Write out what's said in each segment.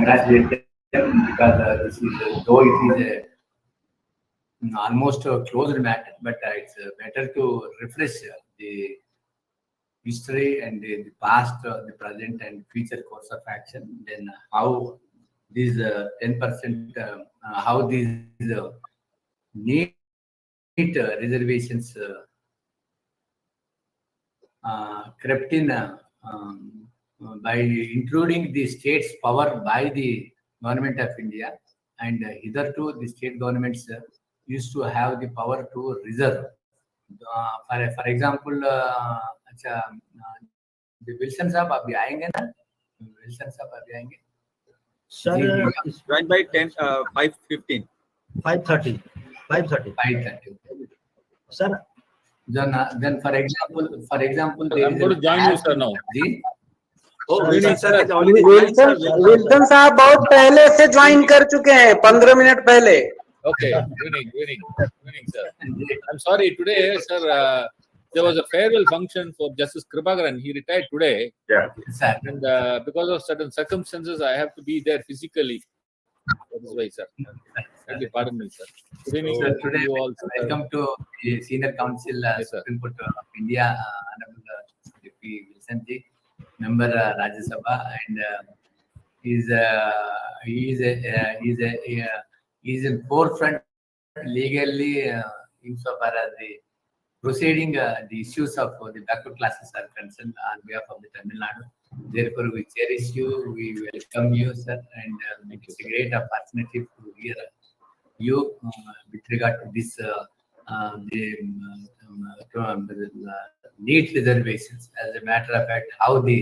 congratulate them because this is though it is a almost a closed matter, but it's better to refresh the history and the past, the present, and future course of action. Then how these 10%, how these neat reservations crept in by including the state's power by the government of India, and hitherto the state governments used to have the power to reserve. For example, अच्छा, the Wilson साहब अभी आएंगे ना? Wilson साहब अभी आएंगे? Sir, joined by 5:15. 5:30. 5:30. 5:30. Sir. Then for example, I'm going to join you, sir, now. Wilson साहब बहुत पहले से ज्वाइन कर चुके हैं, 15 मिनट पहले. Okay, winning, sir. I'm sorry, today, sir, there was a farewell function for Justice Kripakaran. He retired today. Yeah. And because of certain circumstances, I have to be there physically. That is why, sir. Pardon me, sir. Good evening, sir. Today, you all, welcome to the Senior Council Supreme Court of India, Honorable P. Wilson Ji, member Rajya Sabha, and he's in forefront legally insofar as the proceeding the issues of the backward classes are concerned on behalf of the Tamil Nadu. Therefore, we cherish you, we welcome you, sir, and it's a great opportunity to hear you with regard to this neat reservations. As a matter of fact, how the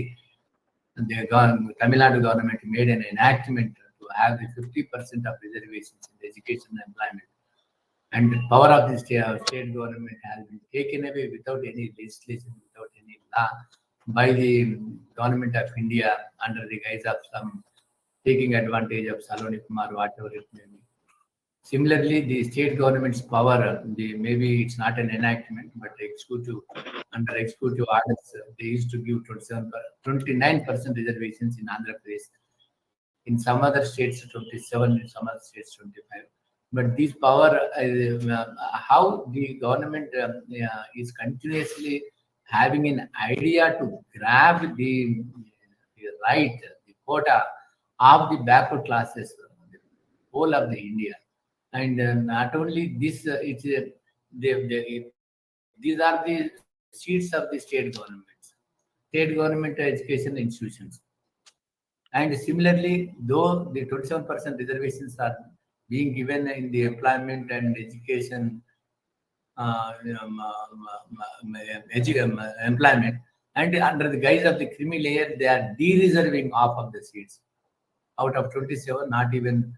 Tamil Nadu government made an enactment to have the 50% of reservations in the education and employment. And the power of the state government has been taken away without any legislation, without any law, by the government of India under the guise of some taking advantage of Saloni Kumar, whatever it may be. Similarly, the state government's power, maybe it's not an enactment, but under executive orders, they used to give 29% reservations in Andhra Pradesh. In some other states, 27, in some other states, 25. But this power, how the government is continuously having an idea to grab the right, the quota of the backward classes, the whole of the India. And not only this, these are the seats of the state governments, state government education institutions. And similarly, though the 27% reservations are being given in the employment and education employment, and under the guise of the creamy layer, they are de-reserving off of the seats. Out of 27, not even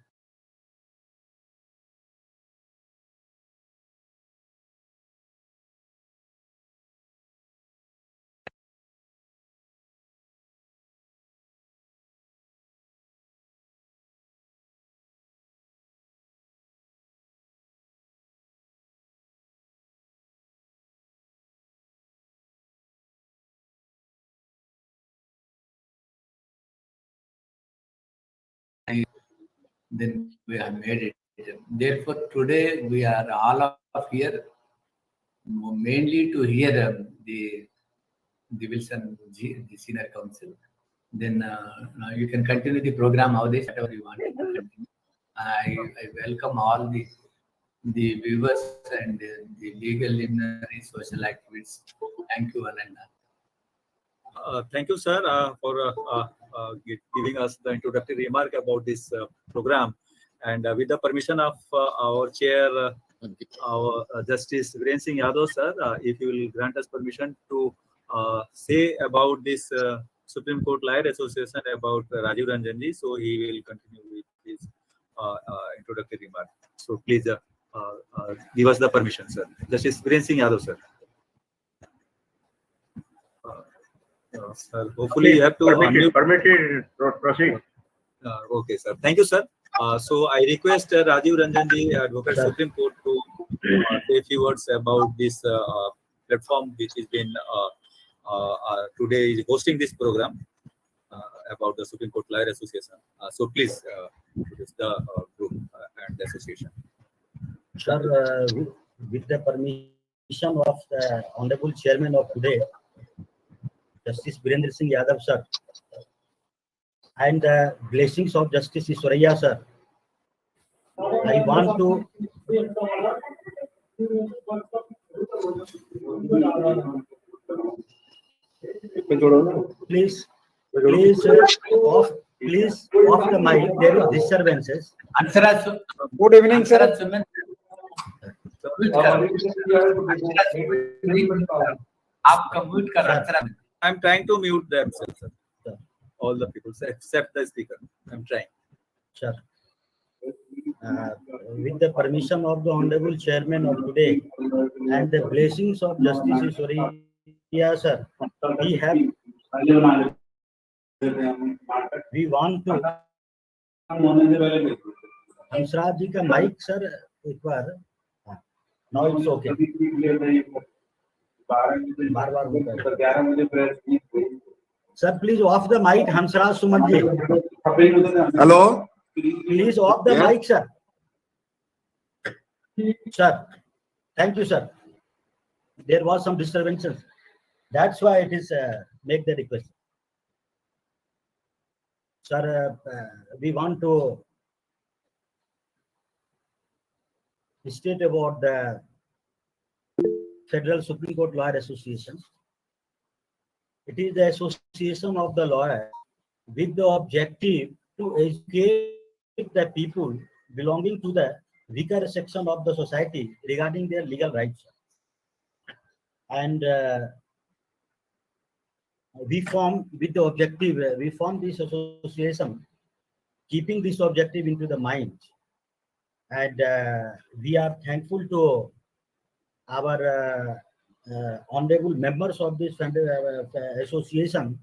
then we have made it. Therefore, today we are all of here mainly to hear the Wilson G, the Senior Council. Then you can continue the program how this, whatever you want to continue. I welcome all the viewers and the legal luminaries, social activists. Thank you, Ananda. Thank you, sir, for giving us the introductory remark about this program. And with the permission of our chair, our Justice Viren Singh Yadav, sir, if you will grant us permission to say about this Supreme Court Lawyer Association about Rajiv Ranjan ji, so he will continue with his introductory remark. So please give us the permission, sir. Justice Viren Singh Yadav, sir. Sir, hopefully you have to permitted proceed. Okay, sir. Thank you, sir. So I request Rajiv Ranjan ji, Advocate Supreme Court, to say a few words about this platform which has been today is hosting this program. about the Supreme Court Lawyer Association. So please, introduce the group and the association. Sir, with the permission of the Honorable Chairman of today, Justice Virendra Singh Yadav, sir, and the blessings of Justice Iswaraya, sir, I want to please off the mic. There is disturbances. Ansara, Good evening, sir. Ansara Suman. आपका mute कर अंतरा में. I'm trying to mute themselves, sir. All the people except the speaker. I'm trying. Sir, with the permission of the Honorable Chairman of today and the blessings of Justice Iswaraya, sir, we want to. Hansraj ji का mic sir एक बार. Now it's okay. बार-बार होता है. Sir, please off the mic, Hansraj Suman ji. Hello. Please off the mic, sir. Sir, thank you, sir. There was some disturbances. That's why it is make the request. Sir, we want to state about the Federal Supreme Court Lawyer Association. It is the association of the lawyers with the objective to educate the people belonging to the weaker section of the society regarding their legal rights. And we form with the objective, we form this association, keeping this objective into the mind. And we are thankful to our honorable members of this association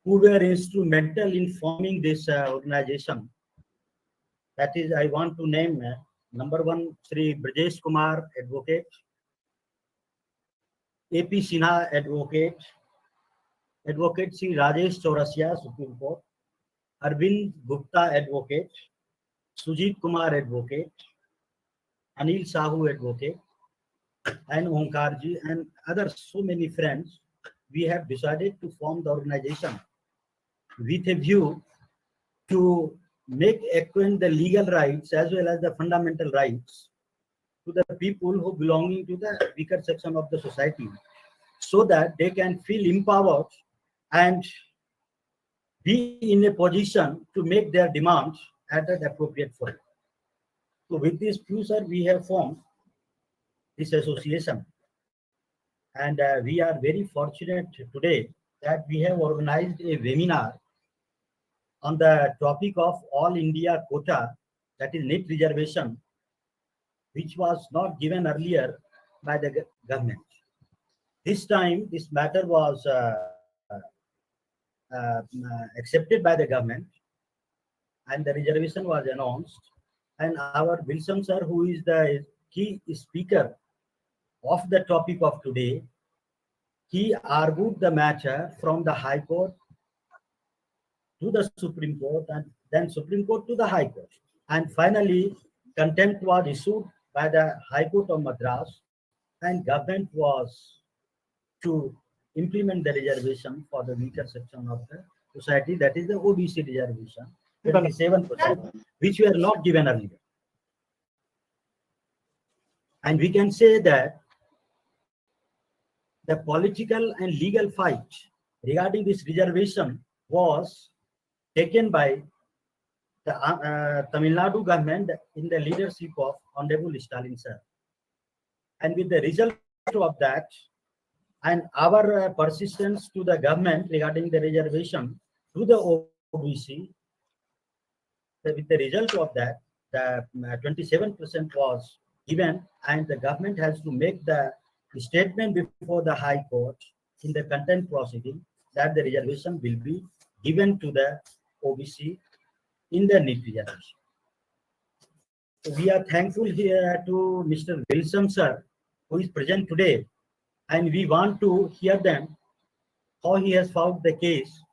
who were instrumental in forming this organization. That is, I want to name number one, Sri Brajesh Kumar, advocate, AP Sinha, advocate, Advocate Sri Rajesh Chaurasia, Supreme Court, Arvind Gupta, advocate, Sujit Kumar, advocate, Anil Sahu, advocate, and Omkarji and other so many friends. We have decided to form the organization with a view to make acquaint the legal rights as well as the fundamental rights to the people who belonging to the weaker section of the society, so that they can feel empowered and be in a position to make their demands at an appropriate forum. So with this view, sir, we have formed this association, and we are very fortunate today that we have organized a webinar on the topic of All India quota, that is net reservation, which was not given earlier by the government. This time, this matter was accepted by the government, and the reservation was announced. And our Wilson sir, who is the key speaker of the topic of today, he argued the matter from the High Court to the Supreme Court, and then Supreme Court to the High Court. And finally, contempt was issued by the High Court of Madras, and government was to implement the reservation for the weaker section of the society, that is the OBC reservation, 27%, which were not given earlier. And we can say that the political and legal fight regarding this reservation was taken by the Tamil Nadu government in the leadership of Honorable Stalin sir. And with the result of that, and our persistence to the government regarding the reservation to the OBC, with the result of that, the 27% was given, and the government has to make the statement before the High Court in the contempt proceeding that the reservation will be given to the OBC in the net reservation. So we are thankful here to Mr. Wilson sir, who is present today, and we want to hear them how he has found the case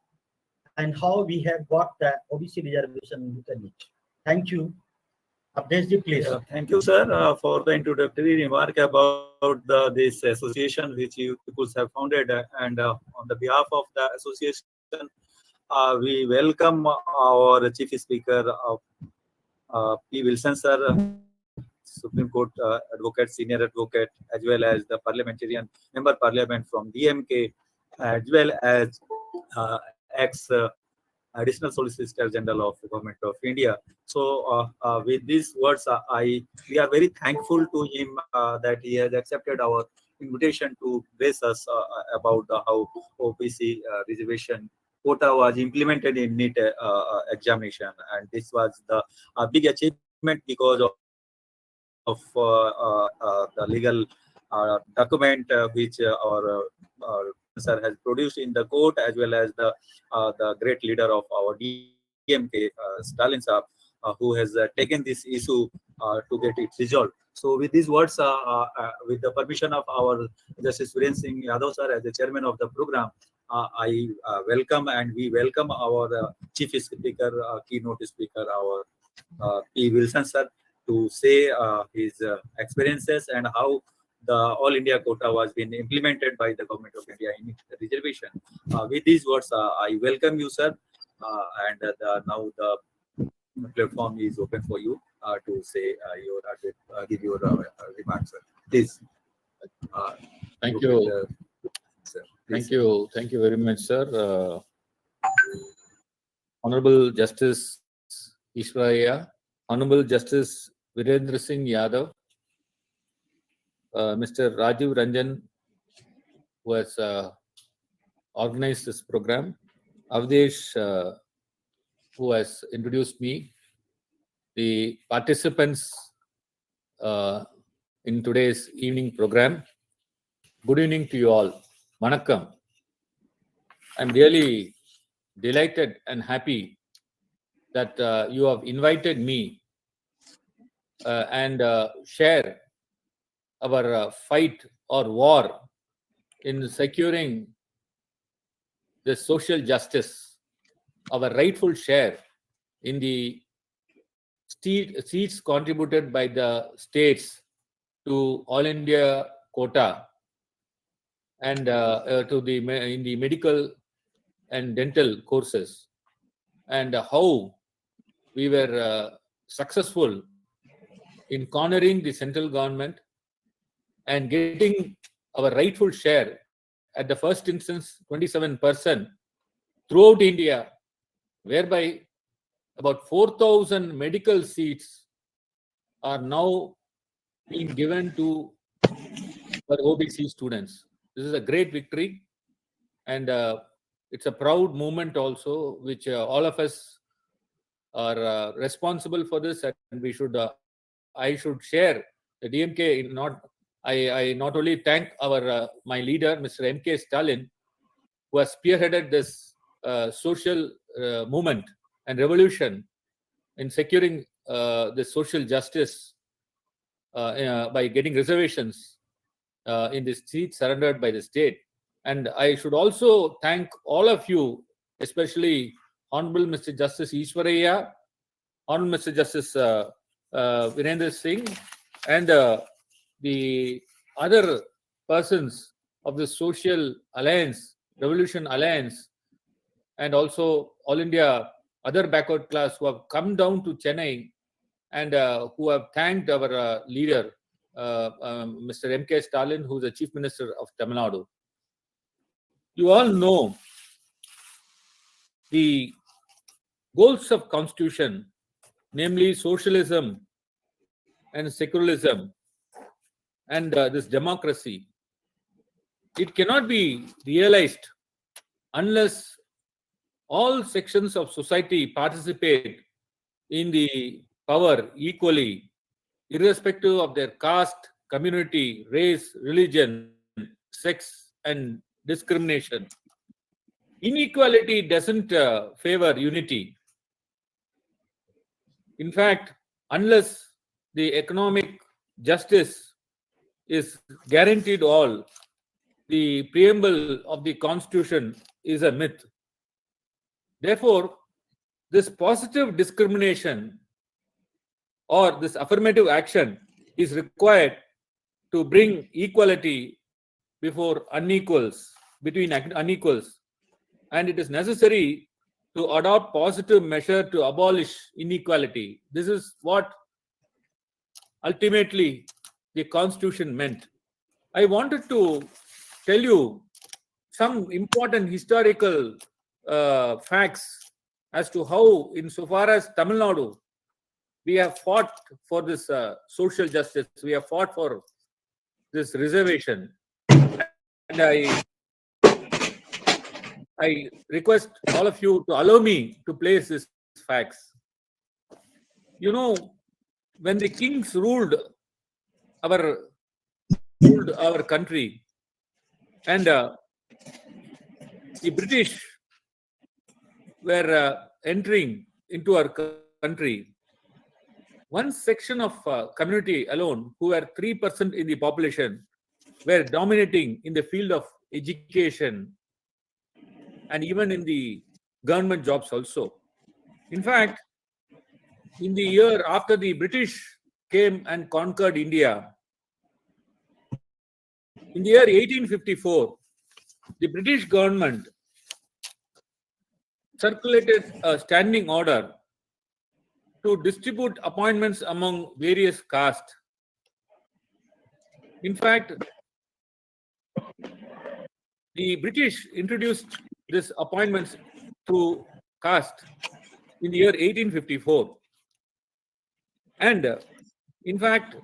and how we have got the OBC reservation within it. Thank you. Abdeshji, please. Thank you, sir, for the introductory remark about this association which you people have founded. And on the behalf of the association, we welcome our Chief Speaker, P. Wilson, sir, Supreme Court advocate, senior advocate, as well as the parliamentarian, member parliament from DMK, as well as ex Additional Solicitor General of the Government of India. So, with these words, we are very thankful to him that he has accepted our invitation to brace us about how OBC reservation quota was implemented in NEET examination, and this was the big achievement because of the legal document which our sir has produced in the court, as well as the great leader of our DMK, Stalin Saab, who has taken this issue to get it resolved. So with these words, with the permission of our Justice Viren Singh Yadav sir as the chairman of the program, I welcome and we welcome our Chief Speaker, keynote speaker, our P. Wilson sir, to say his experiences and how the All India quota was being implemented by the Government of India in reservation. With these words, I welcome you, sir, and now the platform is open for you to say give your remarks, sir. Please. Thank you. Sir, Thank you. Thank you very much, sir. Honorable Justice Ishwaraya, Honorable Justice Virendra Singh Yadav, Mr. Rajiv Ranjan, who has organized this program, Avdesh, who has introduced me, the participants in today's evening program. Good evening to you all. Vanakkam. I'm really delighted and happy that you have invited me and share our fight or war in securing the social justice, our rightful share in the seats contributed by the states to All India quota and in the medical and dental courses, and how we were successful in cornering the central government and getting our rightful share at the first instance 27% throughout India, whereby about 4,000 medical seats are now being given to our OBC students. This is a great victory, and it's a proud moment also, which all of us are responsible for this, and we should. I should share the DMK. I not only thank our my leader, Mr. M.K. Stalin, who has spearheaded this social movement and revolution in securing the social justice by getting reservations in the seats surrendered by the state. And I should also thank all of you, especially Honorable Mr. Justice Ishwaraya, Honorable Mr. Justice Virendra Singh, and the other persons of the Social Alliance, Revolution Alliance, and also All India other backward class who have come down to Chennai and who have thanked our leader, Mr. M.K. Stalin, who is the Chief Minister of Tamil Nadu. You all know the goals of Constitution, namely socialism and secularism and this democracy. It cannot be realized unless all sections of society participate in the power equally, irrespective of their caste, community, race, religion, sex, and discrimination. Inequality doesn't favor unity. In fact, unless the economic justice is guaranteed all, the preamble of the Constitution is a myth. Therefore, this positive discrimination or this affirmative action is required to bring equality before unequals, between unequals, and it is necessary to adopt positive measure to abolish inequality. This is what ultimately the constitution meant. I wanted to tell you some important historical facts as to how, insofar as Tamil Nadu, we have fought for this social justice, we have fought for this reservation. And I request all of you to allow me to place these facts. You know, when the kings ruled our country, and the British were entering into our country, one section of community alone, who were 3% in the population, were dominating in the field of education and even in the government jobs also. In fact, in the year after the British came and conquered India, in the year 1854, the British government circulated a standing order to distribute appointments among various castes. In fact, the British introduced this appointments through caste in the year 1854. And in fact,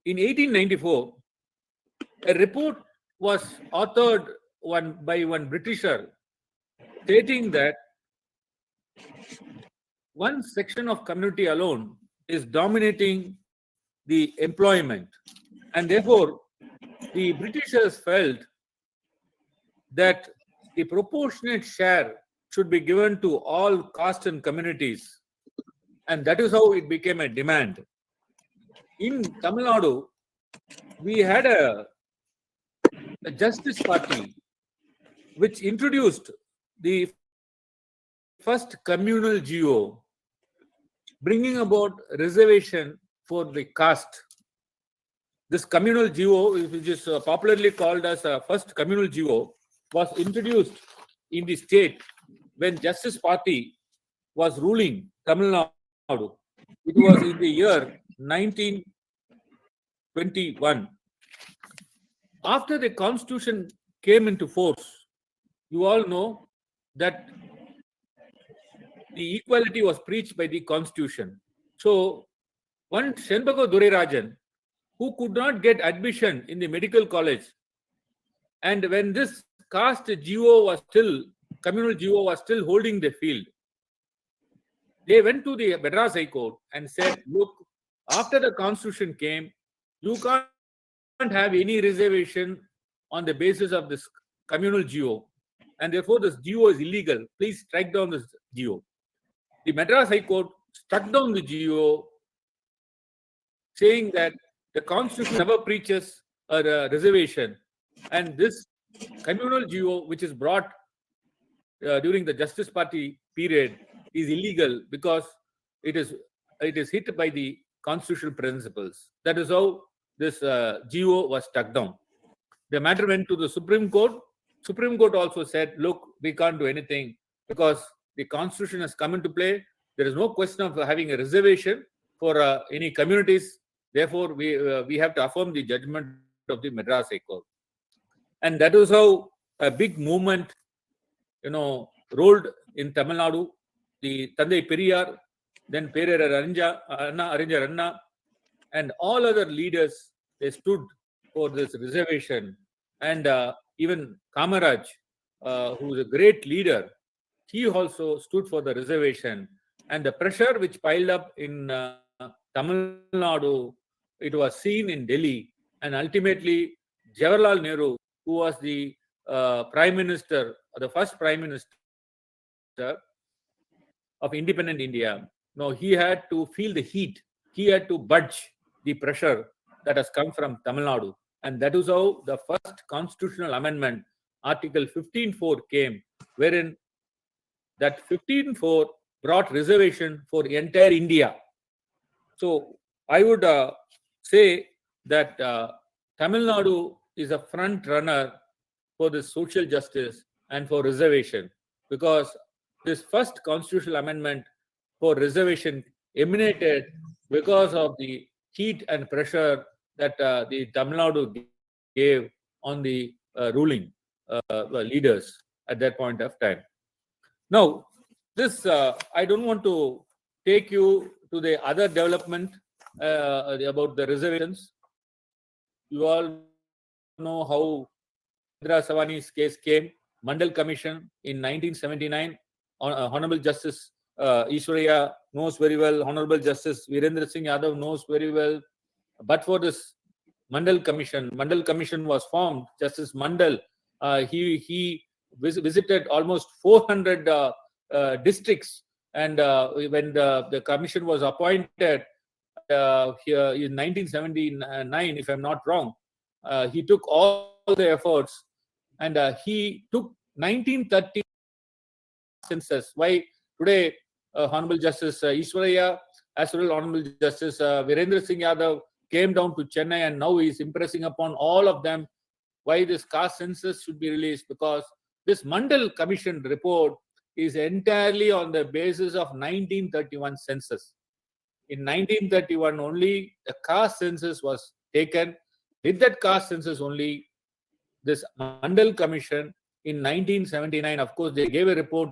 in 1894, a report was authored by one Britisher stating that one section of community alone is dominating the employment, and therefore the Britishers felt that a proportionate share should be given to all castes and communities, and that is how it became a demand. In Tamil Nadu, we had a Justice Party which introduced the first communal GO, bringing about reservation for the caste. This communal GO, which is popularly called as first communal GO, was introduced in the state when Justice Party was ruling Tamil Nadu. It was in the year 1921. After the constitution came into force, you all know that the equality was preached by the constitution. So one Shenbago Durirajan, who could not get admission in the medical college, and when this caste GO was still, communal GO was still holding the field, they went to the Madras High Court and said, look, after the constitution came, you can't have any reservation on the basis of this communal GO, and therefore this GO is illegal. Please strike down this GO. The Madras High Court struck down the GO, saying that the constitution never preaches a reservation, and this communal GO, which is brought during the Justice Party period, is illegal because it is hit by the constitutional principles. That is how this GO was struck down. The matter went to the Supreme Court. Supreme Court also said, look, we can't do anything because the constitution has come into play. There is no question of having a reservation for any communities. Therefore, we have to affirm the judgment of the Madras High Court. And that was how a big movement, rolled in Tamil Nadu. The Tandai Periyar, then Periyar Arinyar Anna, and all other leaders, they stood for this reservation. And even Kamaraj, who is a great leader, he also stood for the reservation. And the pressure which piled up in Tamil Nadu, it was seen in Delhi. And ultimately, Jawaharlal Nehru, who was the Prime Minister, the first Prime Minister of independent India, he had to feel the heat. He had to budge the pressure that has come from Tamil Nadu. And that is how the first constitutional amendment, Article 15.4, came, wherein that 15-4 brought reservation for entire India. So I would say that Tamil Nadu is a front runner for the social justice and for reservation, because this first constitutional amendment for reservation emanated because of the heat and pressure that the Tamil Nadu gave on the ruling leaders at that point of time. Now, this I don't want to take you to the other development about the reservations. You all know how Indira Savani's case came. Mandal Commission in 1979. Honorable Justice Ishwaraya knows very well. Honorable Justice Virendra Singh Yadav knows very well. But for this Mandal Commission was formed. Justice Mandal, he visited almost 400 districts, and when the commission was appointed here in 1979, if I'm not wrong, he took all the efforts, and he took 1930 census. Why today Honorable Justice Ishwaraya as well as Honorable Justice Virendra Singh Yadav came down to Chennai, and now he is impressing upon all of them why this caste census should be released, because this Mandal Commission report is entirely on the basis of 1931 census. In 1931 only, the caste census was taken. With that caste census only, this Mandal Commission in 1979, of course, they gave a report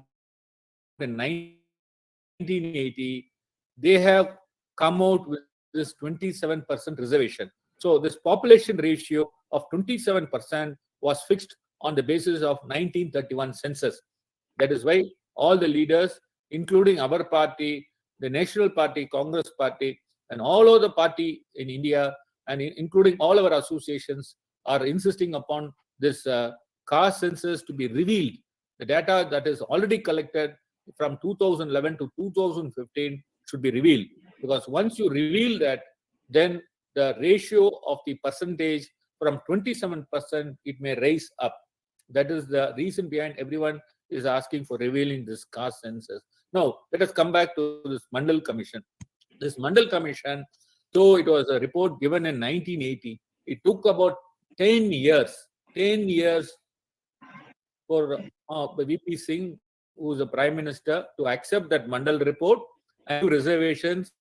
in 1980. They have come out with this 27% reservation. So this population ratio of 27% was fixed on the basis of 1931 census. That is why all the leaders, including our party, the National Party, Congress Party, and all other party in India, and including all our associations, are insisting upon this caste census to be revealed. The data that is already collected from 2011 to 2015 should be revealed, because once you reveal that, then the ratio of the percentage from 27%, it may rise up. That is the reason behind everyone is asking for revealing this caste census. Now, let us come back to this Mandal Commission. This Mandal Commission, though it was a report given in 1980, it took about 10 years for VP Singh, who is the Prime Minister, to accept that Mandal report and reservations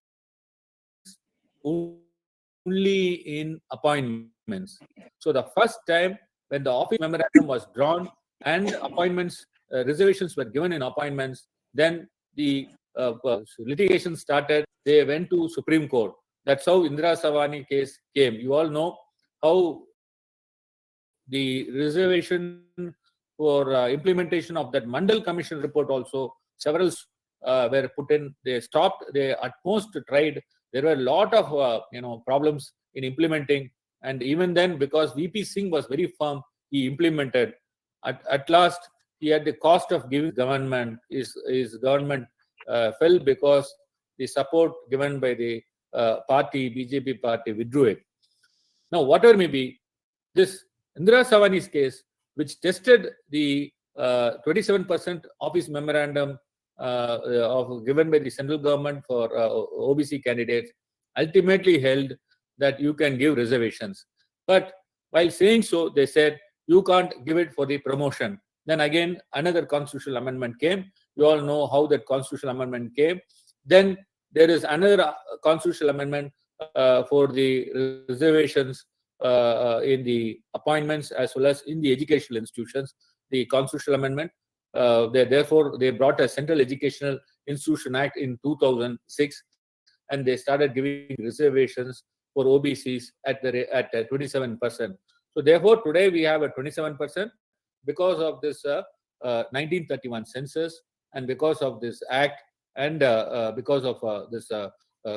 only in appointments. So the first time when the office memorandum was drawn and appointments, reservations were given in appointments, then the litigation started. They went to Supreme Court. That's how Indira Savani case came. You all know how the reservation for implementation of that Mandal Commission report also, several were put in. They stopped. They at most tried. There were a lot of problems in implementing, and even then, because VP Singh was very firm, he implemented. At last, he had the cost of giving government. His government fell because the support given by the party, BJP party, withdrew it. Now, whatever may be, this Indira Savani's case, which tested the 27% office memorandum given by the central government for OBC candidates, ultimately held that you can give reservations. But while saying so, they said you can't give it for the promotion. Then again, another constitutional amendment came. You all know how that constitutional amendment came. Then there is another constitutional amendment for the reservations in the appointments as well as in the educational institutions. The constitutional amendment, therefore, they brought a Central Educational Institution Act in 2006, and they started giving reservations for OBCs at 27%. So therefore, today we have a 27% because of this 1931 census, and because of this act, and because of this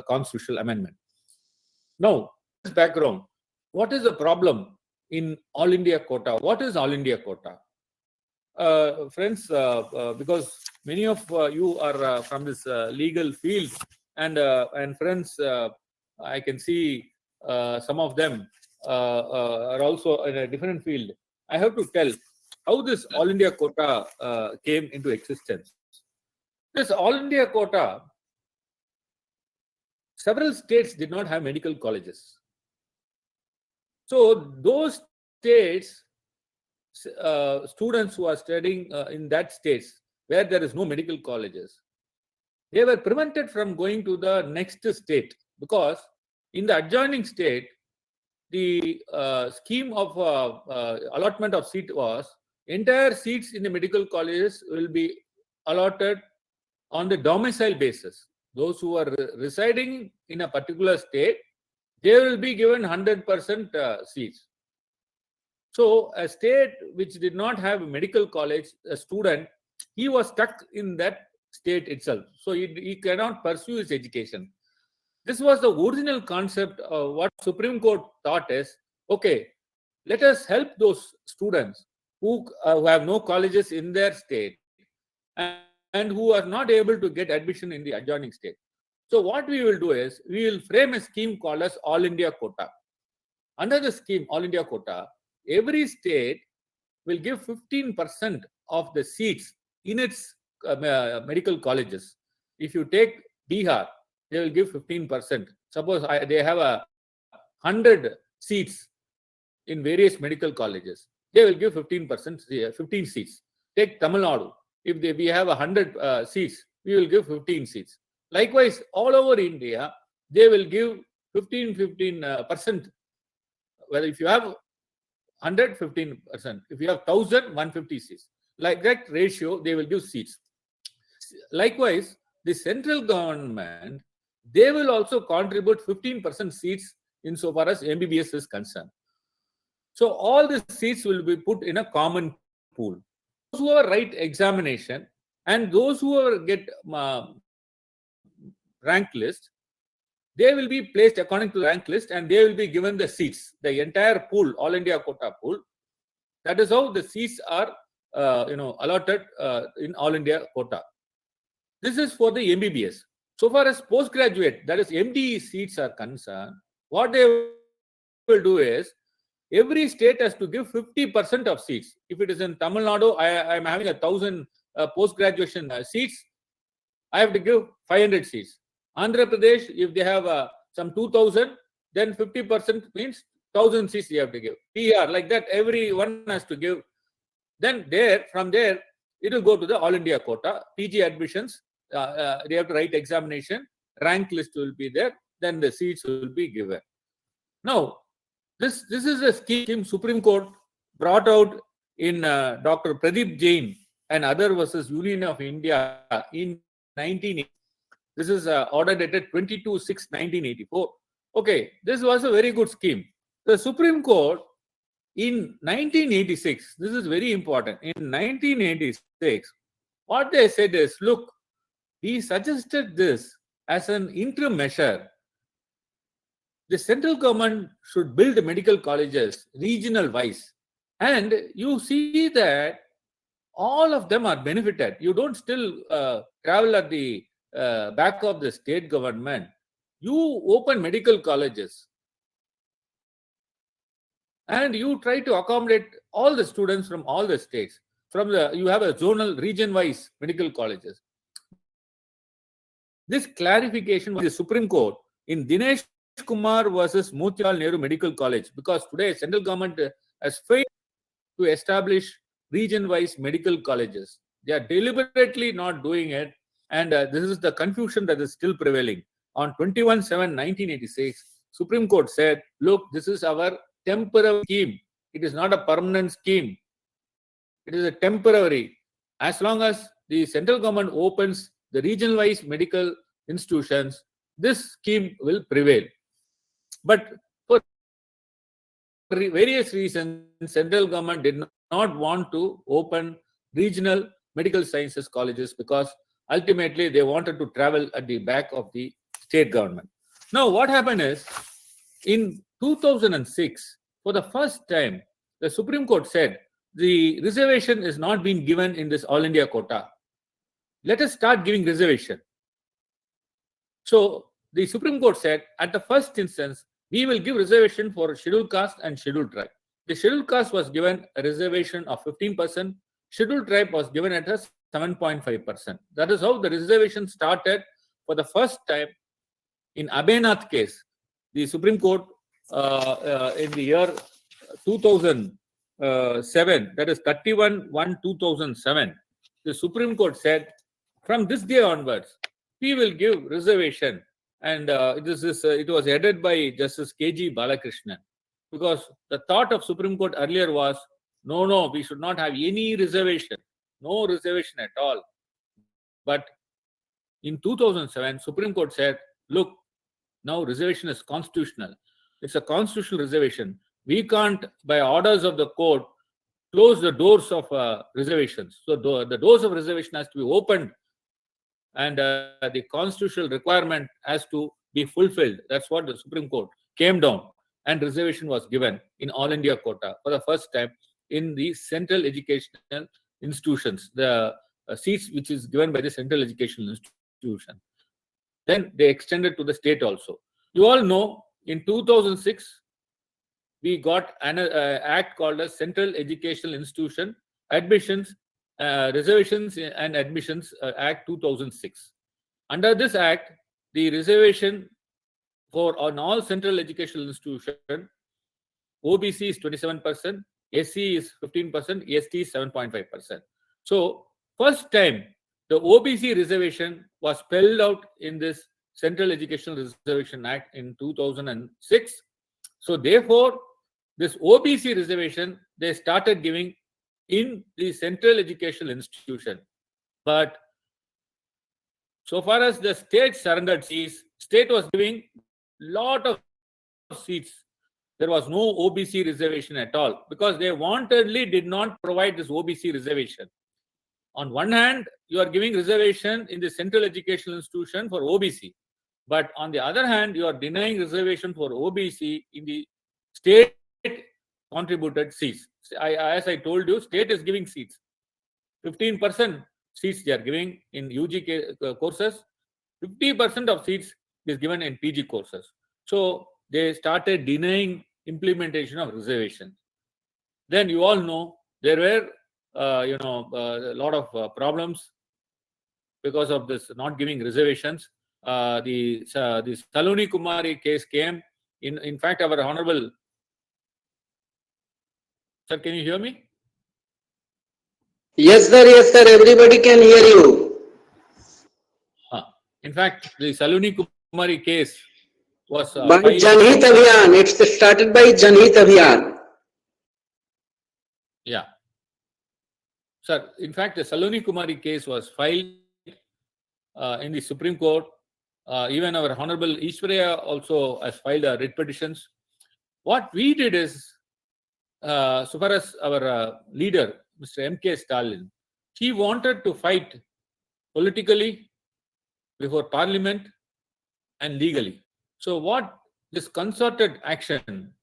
constitutional amendment. Now, this background, what is the problem in All India quota? What is All India quota? Friends, because many of you are from this legal field, and friends, I can see some of them are also in a different field. I have to tell how this All India quota came into existence. This All India quota, several states did not have medical colleges. So those states, students who are studying in that states where there is no medical colleges, they were prevented from going to the next state, because in the adjoining state, the scheme of allotment of seat was entire seats in the medical colleges will be allotted on the domicile basis. Those who are residing in a particular state, they will be given 100% seats. So a state which did not have a medical college, a student, he was stuck in that state itself. So he cannot pursue his education. This was the original concept of what Supreme Court thought is, okay, let us help those students who have no colleges in their state and who are not able to get admission in the adjoining state. So what we will do is, we will frame a scheme called as All India Quota. Under the scheme, All India Quota, every state will give 15% of the seats in its medical colleges. If you take Bihar, they will give 15%. Suppose they have 100 seats in various medical colleges. They will give 15%, 15 seats. Take Tamil Nadu. If we have 100 seats, we will give 15 seats. Likewise, all over India, they will give 15%. Well, if you have 100, 15%. If you have 1,000, 150 seats. Like that ratio, they will give seats. Likewise, the central government, they will also contribute 15% seats insofar as MBBS is concerned. So all these seats will be put in a common pool. Those who write examination and those who get rank list, they will be placed according to the rank list and they will be given the seats, the entire pool, All India Quota pool. That is how the seats are allotted in All India Quota. This is for the MBBS. So far as postgraduate, that is MD seats are concerned, what they will do is, every state has to give 50% of seats. If it is in Tamil Nadu, I am having 1,000 post-graduation seats, I have to give 500 seats. Andhra Pradesh, if they have some 2,000, then 50% means 1,000 seats they have to give. PR, like that, everyone has to give. Then from there, it will go to the All India Quota. PG admissions, they have to write examination, rank list will be there, then the seats will be given. Now, this is a scheme Supreme Court brought out in Dr. Pradeep Jain and other versus Union of India in 1980. This is order dated 22/6/1984. Okay, this was a very good scheme. The Supreme Court in 1986, this is very important. In 1986, what they said is, look, we suggested this as an interim measure. The central government should build medical colleges regional wise. And you see that all of them are benefited. You don't still travel at the back of the state government. You open medical colleges and you try to accommodate all the students from all the states. You have a zonal region-wise medical colleges. This clarification was the Supreme Court in Dinesh Kumar versus Motilal Nehru Medical College, because today central government has failed to establish region-wise medical colleges. They are deliberately not doing it, and this is the confusion that is still prevailing. On 21/7/1986, Supreme Court said, look, this is our temporary scheme. It is not a permanent scheme. It is a temporary. As long as the central government opens the region-wise medical institutions, this scheme will prevail. But for various reasons, central government did not want to open regional medical sciences colleges because ultimately they wanted to travel at the back of the state government. Now, what happened is, in 2006, for the first time, the Supreme Court said the reservation is not being given in this All India Quota. Let us start giving reservation. So the Supreme Court said, at the first instance, we will give reservation for scheduled caste and scheduled tribe. The scheduled caste was given a reservation of 15%. Scheduled tribe was given at a 7.5%. That is how the reservation started for the first time in Abhaynath case. The Supreme Court in the year 2007, that is 31/1/2007, the Supreme Court said, from this day onwards, we will give reservation. And it was headed by Justice K.G. Balakrishnan, because the thought of Supreme Court earlier was, no, we should not have any reservation, no reservation at all. But in 2007, Supreme Court said, look, now reservation is constitutional. It's a constitutional reservation. We can't, by orders of the court, close the doors of reservations. So the doors of reservation has to be opened, and the constitutional requirement has to be fulfilled. That's what the Supreme Court came down, and reservation was given in All India quota for the first time in the central educational institutions, the seats which is given by the central educational institution. Then they extended to the state also. You all know, in 2006, we got an act called as Central Educational Institution Admissions, Reservations and Admissions Act 2006. Under this act, the reservation for on all central educational institution, OBC is 27%, SC is 15%, ST is 7.5%. So first time the OBC reservation was spelled out in this Central Educational Reservation Act in 2006. So therefore, this OBC reservation, they started giving in the central educational institution. But so far as the state surrendered seats, state was giving lot of seats. There was no OBC reservation at all, because they wantedly did not provide this OBC reservation. On one hand, you are giving reservation in the central educational institution for OBC. But on the other hand, you are denying reservation for OBC in the state contributed seats. As I told you, state is giving seats. 15% seats they are giving in UG courses. 50% of seats is given in PG courses. So they started denying implementation of reservation. Then you all know there were a lot of problems because of this not giving reservations. The Saloni Kumari case came. In fact, our honorable sir, can you hear me? Yes, sir. Yes, sir. Everybody can hear you. In fact, the Saloni Kumari case was By Janhit Abhiyan. It's started by Janhit Abhiyan. Yeah. Sir, in fact, the Saloni Kumari case was filed in the Supreme Court. Even our Honorable Ishwarya also has filed writ petitions. What we did is, so far as our leader, Mr. M.K. Stalin, he wanted to fight politically before Parliament and legally. So what this concerted action,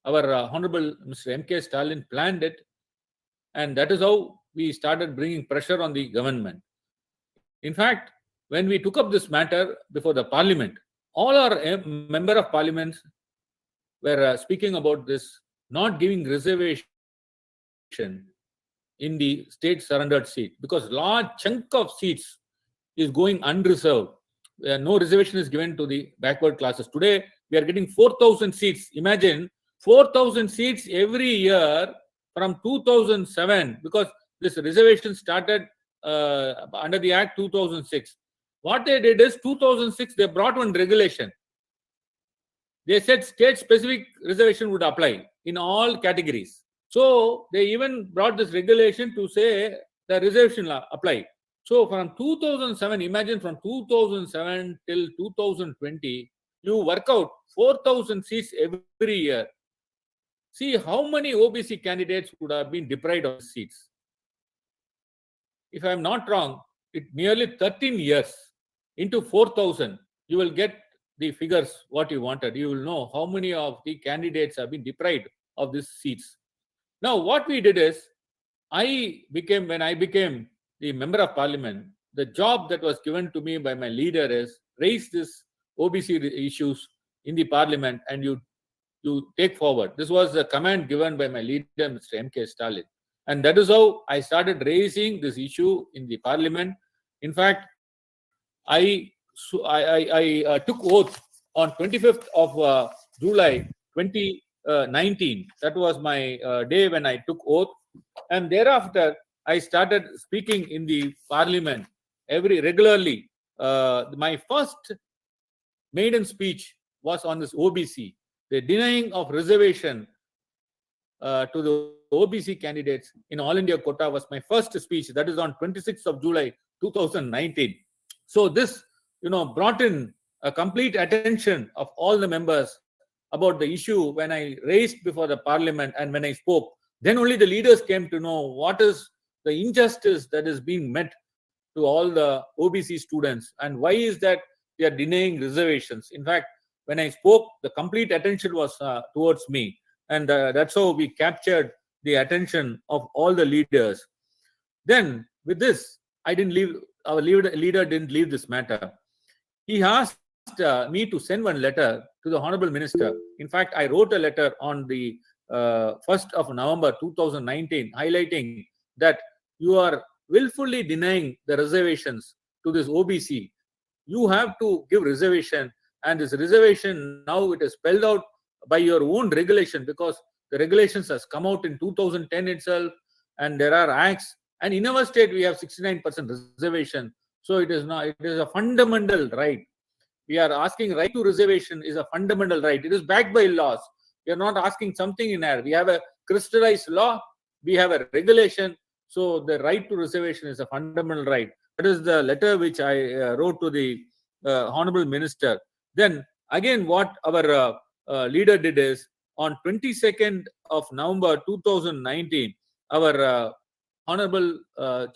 our Honorable Mr. M.K. Stalin planned it, and that is how we started bringing pressure on the government. In fact, when we took up this matter before the Parliament, all our member of Parliament were speaking about this not giving reservation in the state surrendered seat, because large chunk of seats is going unreserved. No reservation is given to the backward classes. Today, we are getting 4,000 seats. Imagine 4,000 seats every year from 2007, because this reservation started under the Act 2006. What they did is 2006, they brought one regulation. They said state-specific reservation would apply in all categories. So they even brought this regulation to say the reservation apply. So from 2007, imagine from 2007 till 2020, you work out 4,000 seats every year. See how many OBC candidates would have been deprived of seats. If I am not wrong, it nearly 13 years into 4,000, you will get the figures what you wanted. You will know how many of the candidates have been deprived of these seats. Now, what we did is, when I became the member of Parliament, the job that was given to me by my leader is raise this OBC issues in the Parliament, and you take forward. This was the command given by my leader, Mr. M.K. Stalin. And that is how I started raising this issue in the parliament. In fact, I took oath on 25th of July 2019. That was my day when I took oath. And thereafter, I started speaking in the parliament regularly. My first maiden speech was on this OBC, the denying of reservation to the OBC candidates in All India quota was my first speech. That is on 26th of July 2019. So this, brought in a complete attention of all the members about the issue when I raised before the parliament and when I spoke. Then only the leaders came to know what is the injustice that is being met to all the OBC students and why is that they are denying reservations. In fact, when I spoke, the complete attention was towards me. And that's how we captured the attention of all the leaders. Then with this, our leader didn't leave this matter. He asked me to send one letter to the Honorable Minister. In fact, I wrote a letter on the 1st of November 2019, highlighting that you are willfully denying the reservations to this OBC. You have to give reservation, and this reservation now it is spelled out by your own regulation, because the regulations has come out in 2010 itself, and there are acts. And in our state, we have 69% reservation. So it is a fundamental right. We are asking right to reservation is a fundamental right. It is backed by laws. We are not asking something in air. We have a crystallized law. We have a regulation. So the right to reservation is a fundamental right. That is the letter which I wrote to the Honorable Minister. Then again, what our leader did is on 22nd of November 2019, our Honorable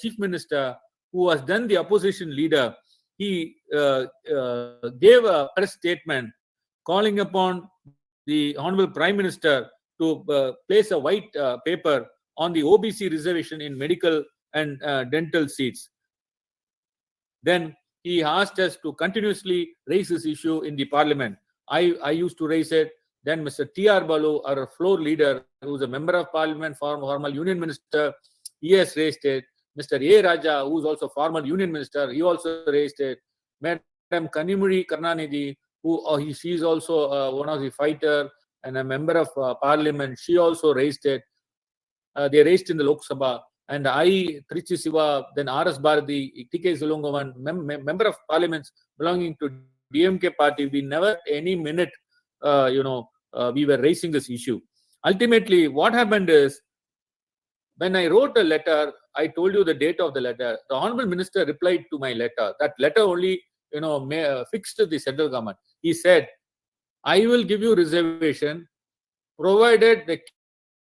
Chief Minister, who was then the opposition leader, he gave a press statement calling upon the Honorable Prime Minister to place a white paper on the OBC reservation in medical and dental seats. Then he asked us to continuously raise this issue in the parliament. I used to raise it. Then Mr. T.R. Balu, our floor leader, who is a member of parliament, former union minister, he has raised it. Mr. A. Raja, who is also former union minister, he also raised it. Madam Kanimuri Karnanidhi, she is also one of the fighter and a member of parliament, she also raised it. They raised in the Lok Sabha. And I, Trichy Siva, then R.S. Bharati, T.K. Zulungavan, member of parliaments belonging to DMK party, we never any minute, we were raising this issue. Ultimately, what happened is, when I wrote a letter, I told you the date of the letter. The Honorable Minister replied to my letter. That letter only, fixed the central government. He said, I will give you reservation provided the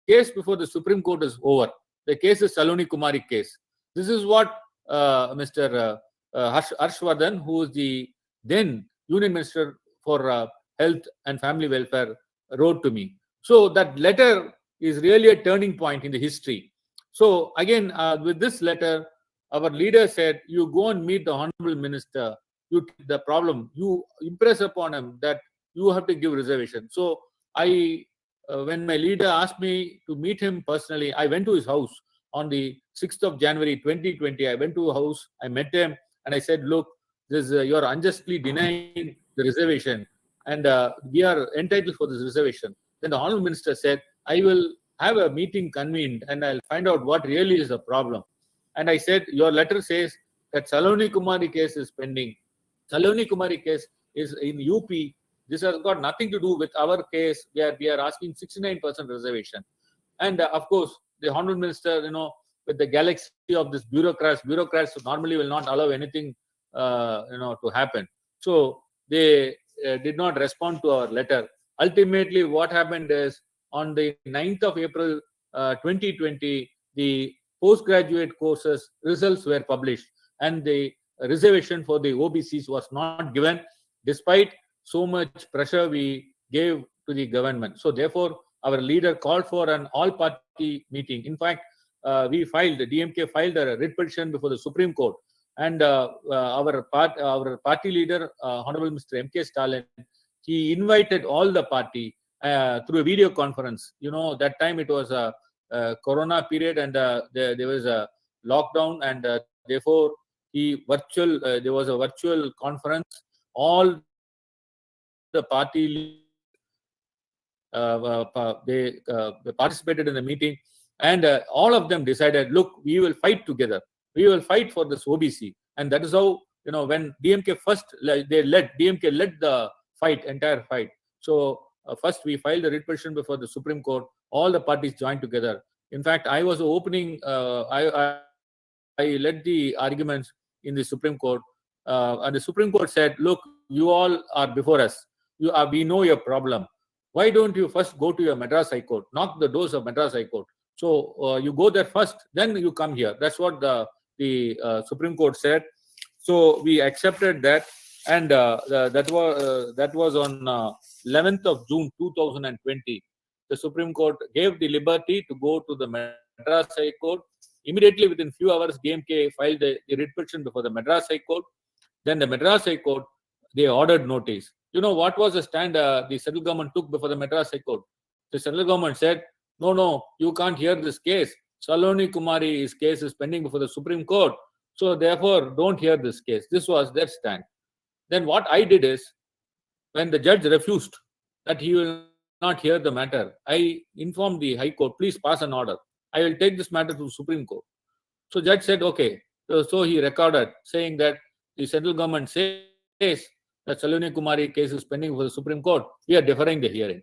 case before the Supreme Court is over. The case is Saloni Kumari case. This is what Mr. Harshvardhan, who is the then Union Minister for Health and Family Welfare, wrote to me. So that letter is really a turning point in the history. So again, with this letter, our leader said, you go and meet the Honorable Minister. You take the problem, you impress upon him that you have to give reservation. So when my leader asked me to meet him personally, I went to his house on the 6th of January 2020. I went to his house, I met him, and I said, look, you are unjustly denying the reservation, and we are entitled for this reservation. Then the Honorable Minister said, I will have a meeting convened and I'll find out what really is the problem. And I said, your letter says that Saloni Kumari case is pending. Saloni Kumari case is in UP. This has got nothing to do with our case where we are asking 69% reservation. And of course, the Honorable Minister, with the galaxy of this bureaucrats normally will not allow anything, to happen. So they did not respond to our letter. Ultimately, what happened is on the 9th of April 2020, the postgraduate courses results were published and the reservation for the OBCs was not given despite so much pressure we gave to the government. So therefore, our leader called for an all-party meeting. In fact, the DMK filed a writ petition before the Supreme Court, and our party leader, Honorable Mr. M.K. Stalin, he invited all the party through a video conference. That time it was Corona period, and there was a lockdown, and therefore there was a virtual conference. All the party they participated in the meeting, and all of them decided, look, we will fight together. We will fight for this OBC, and that is how, when DMK DMK led the entire fight. So first we filed a writ petition before the Supreme Court. All the parties joined together. In fact, I was opening. I led the arguments in the Supreme Court, and the Supreme Court said, look, you all are before us. We know your problem. Why don't you first go to your Madras High Court, knock the doors of Madras High Court? So you go there first, then you come here. That's what the Supreme Court said. So we accepted that, and that was on 11th of June 2020. The Supreme Court gave the liberty to go to the Madras High Court. Immediately, within few hours, DMK filed a writ petition before the Madras High Court. Then the Madras High Court, they ordered notice. You know what was the stand the central government took before the Madras High Court? The central government said, no, you can't hear this case. Saloni Kumari's case is pending before the Supreme Court. So therefore, don't hear this case. This was their stand. Then what I did is, when the judge refused that he will not hear the matter, I informed the High Court, please pass an order. I will take this matter to the Supreme Court. So judge said, okay. So he recorded saying that the central government says that Saloni Kumari case is pending for the Supreme Court. We are deferring the hearing.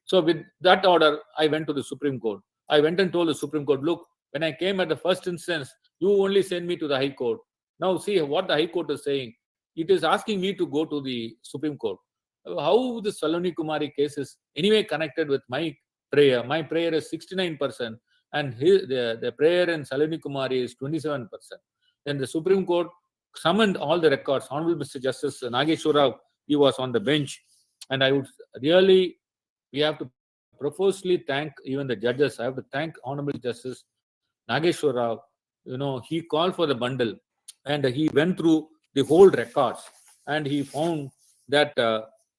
So with that order, I went to the Supreme Court. I went and told the Supreme Court, look, when I came at the first instance, you only sent me to the High Court. Now see what the High Court is saying. It is asking me to go to the Supreme Court. How the Saloni Kumari case is anyway connected with my prayer. My prayer is 69%, and the prayer in Saloni Kumari is 27%. Then the Supreme Court summoned all the records. Honorable Mr. Justice Nageshwar Rao, he was on the bench, and I would really, we have to profusely thank even the judges. I have to thank Honorable Justice Nageshwar Rao. He called for the bundle, and he went through the whole records, and he found that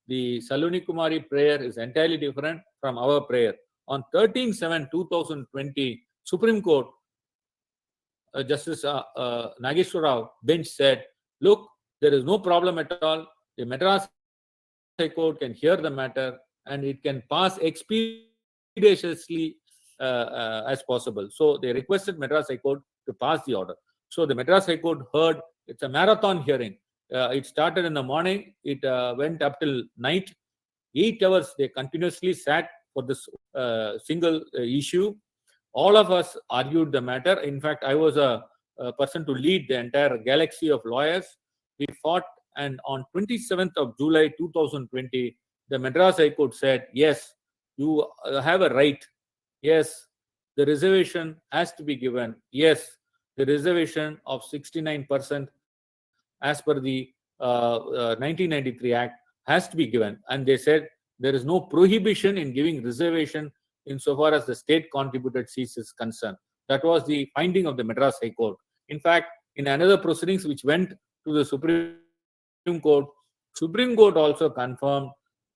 the Saloni Kumari prayer is entirely different from our prayer. On 13/7/2020, Supreme Court Justice Nageshwar Rao bench said, look, there is no problem at all. The Madras High Court can hear the matter, and it can pass expeditiously as possible. So they requested Madras High Court to pass the order. So the Madras High Court heard. It's a marathon hearing. It started in the morning. It went up till night. 8 hours they continuously sat for this single issue. All of us argued the matter. In fact, I was a person to lead the entire galaxy of lawyers. We fought, and on 27th of July 2020, the Madras High Court said, yes, you have a right. Yes, the reservation has to be given. Yes, the reservation of 69% as per the 1993 Act has to be given. And they said there is no prohibition in giving reservation insofar as the state contributed seats is concerned. That was the finding of the Madras High Court. In fact, in another proceedings which went to the Supreme Court also confirmed,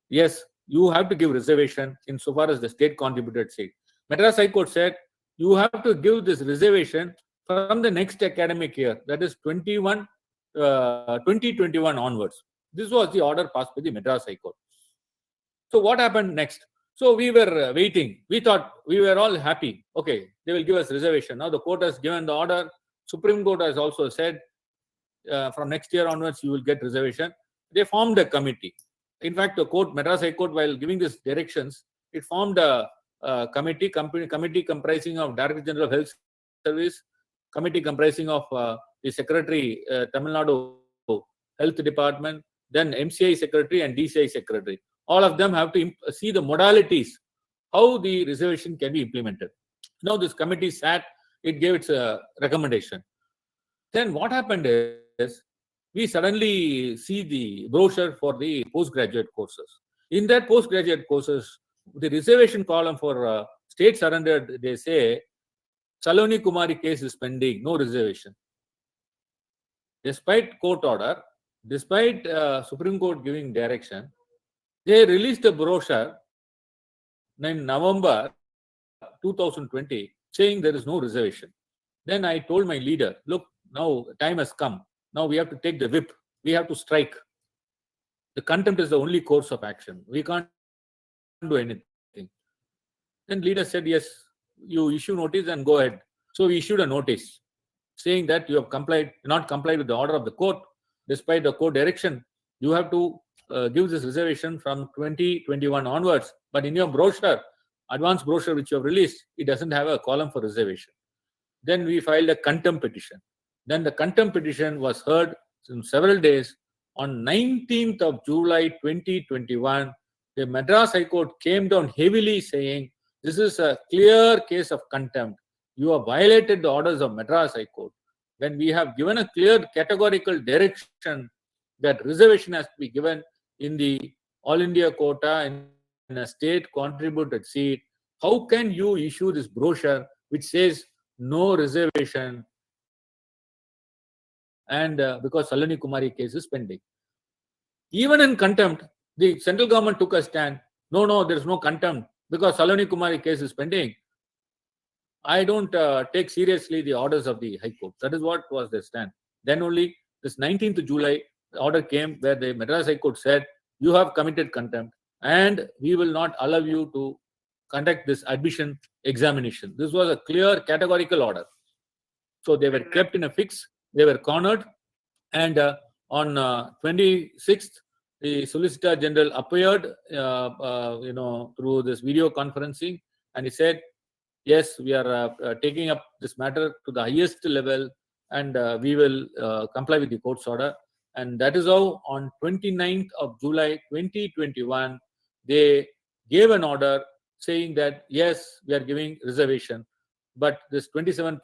yes, you have to give reservation insofar as the state contributed seat. Madras High Court said, you have to give this reservation from the next academic year, that is 2021 onwards. This was the order passed by the Madras High Court. So what happened next? So we were waiting. We thought, we were all happy. Okay, they will give us reservation. Now the court has given the order. Supreme Court has also said, from next year onwards, you will get reservation. They formed a committee. In fact, the court, Madras High Court, while giving these directions, it formed a committee comprising of Director General of Health Service, committee comprising of the Secretary, Tamil Nadu Health Department, then MCI Secretary and DCI Secretary. All of them have to see the modalities, how the reservation can be implemented. Now this committee sat, it gave its recommendation. Then what happened is, we suddenly see the brochure for the postgraduate courses. In that postgraduate courses, the reservation column for state surrendered, they say, Saloni Kumari case is pending, no reservation. Despite court order, despite Supreme Court giving direction, they released a brochure in November 2020 saying there is no reservation. Then I told my leader, look, now time has come. Now we have to take the whip. We have to strike. The contempt is the only course of action. We can't do anything. Then leader said, yes, you issue notice and go ahead. So we issued a notice saying that you have not complied with the order of the court. Despite the court direction, you have to give this reservation from 2021 onwards. But in your brochure, advance brochure which you have released, it doesn't have a column for reservation. Then we filed a contempt petition. Then the contempt petition was heard in several days. On 19th of July 2021, the Madras High Court came down heavily saying, this is a clear case of contempt. You have violated the orders of Madras High Court. When we have given a clear categorical direction that reservation has to be given in the All India quota in a state contributed seat, how can you issue this brochure which says no reservation and because Saloni Kumari case is pending? Even in contempt, the central government took a stand. No, there is no contempt because Saloni Kumari case is pending. I don't take seriously the orders of the High Court. That is what was the stand. Then only this 19th of July, the order came where the Madras High Court said, you have committed contempt and we will not allow you to conduct this admission examination. This was a clear categorical order. So they were kept in a fix. They were cornered. And on 26th, the Solicitor General appeared, through this video conferencing, and he said, yes, we are taking up this matter to the highest level and we will comply with the court's order. And that is how on 29th of July 2021, they gave an order saying that, yes, we are giving reservation, but this 27%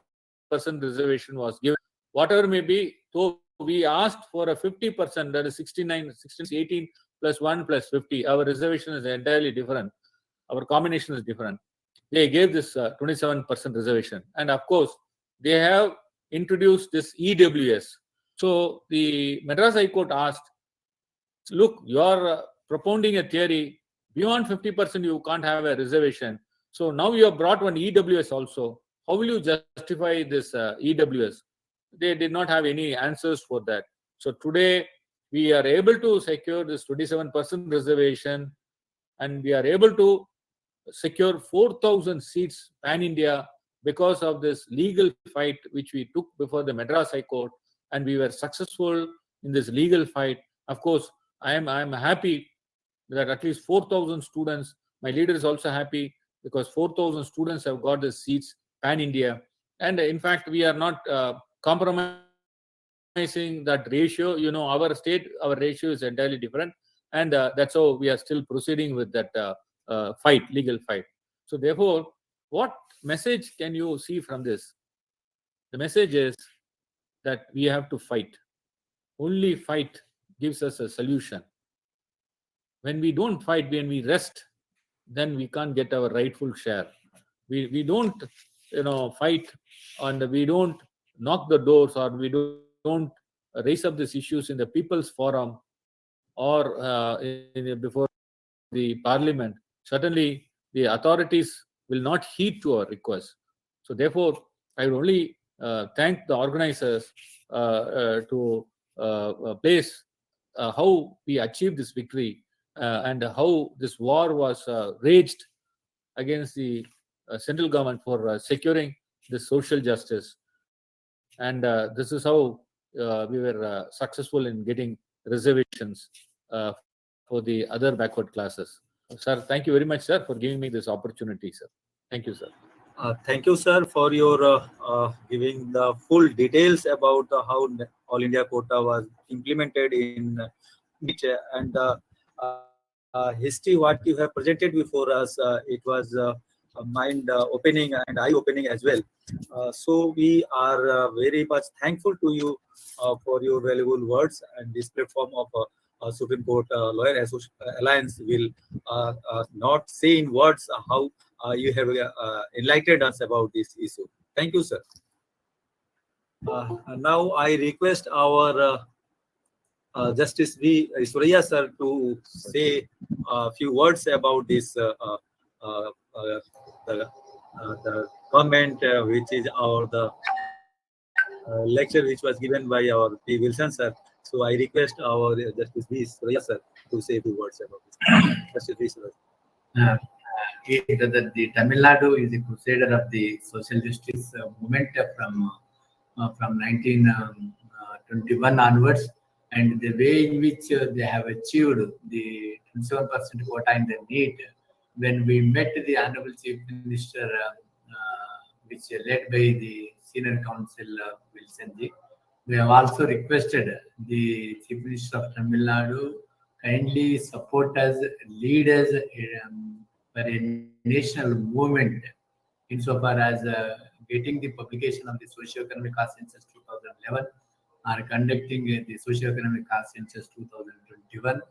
reservation was given. Whatever may be, so we asked for a 50%, that is 18 plus 1 plus 50. Our reservation is entirely different. Our combination is different. They gave this 27% reservation. And of course, they have introduced this EWS. So the Madras High Court asked, look, you are propounding a theory, beyond 50% you can't have a reservation. So now you have brought one EWS also. How will you justify this EWS? They did not have any answers for that. So today we are able to secure this 27% reservation and we are able to secure 4,000 seats pan-India because of this legal fight which we took before the Madras High Court, and we were successful in this legal fight. Of course, I am happy that at least 4,000 students, my leader is also happy because 4,000 students have got the seats pan-India. And in fact, we are not compromising that ratio. You know, our state, our ratio is entirely different. And that's how we are still proceeding with that legal fight. So therefore, what message can you see from this? The message is that we have to fight. Only fight gives us a solution. When we don't fight, when we rest, then we can't get our rightful share. We don't, fight, and we don't knock the doors, or we don't raise up these issues in the People's Forum or before the Parliament. Certainly, the authorities will not heed to our request. So therefore, I will only thank the organizers to place how we achieved this victory and how this war was waged against the central government for securing the social justice. And this is how we were successful in getting reservations for the other backward classes. Sir, thank you very much, sir, for giving me this opportunity, sir. Thank you, sir. Thank you, sir, for your giving the full details about how All India quota was implemented in which and the history what you have presented before us. It was mind-opening and eye-opening as well. So we are very much thankful to you for your valuable words, and this platform of Supreme Court Lawyer Alliance will not say in words how you have enlightened us about this issue. Thank you, sir. Now I request our Justice V. Surya sir to say a few words about this the the comment which is the lecture which was given by our P. Wilson sir. So I request our Justice V. Surya sir to say a few words about this. Justice V. Surya. The Tamil Nadu is a crusader of the social justice movement from 1921 onwards, and the way in which they have achieved the 27% quota in the NEET. When we met the Honorable Chief Minister, which led by the Senior Counsel Wilson Ji, we have also requested the Chief Minister of Tamil Nadu kindly support us, lead us for a national movement insofar as getting the publication of the Socio-Economic Cost Census 2011 or conducting the Socio-Economic Cost Census 2021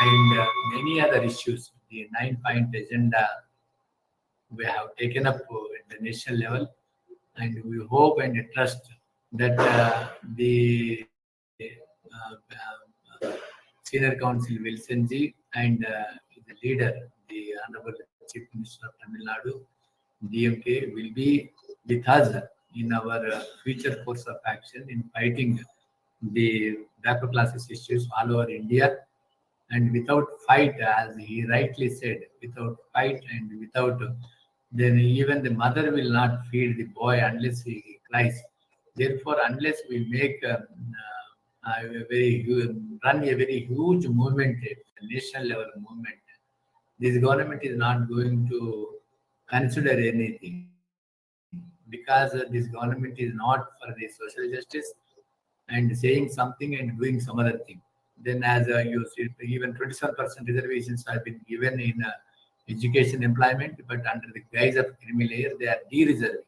and many other issues. The 9-point agenda we have taken up at the national level, and we hope and trust that the Senior Counsel Wilson Ji and the leader, the Honorable Chief Minister of Tamil Nadu, DMK, will be with us in our future course of action in fighting the backward classes issues all over India. And without fight, as he rightly said, without fight and without, then even the mother will not feed the boy unless he cries. Therefore, unless we make run a very huge movement, a national level movement, this government is not going to consider anything, because this government is not for the social justice and saying something and doing some other thing. Then, as you see, even 27% reservations have been given in education employment, but under the guise of criminal layer, they are de-reserving.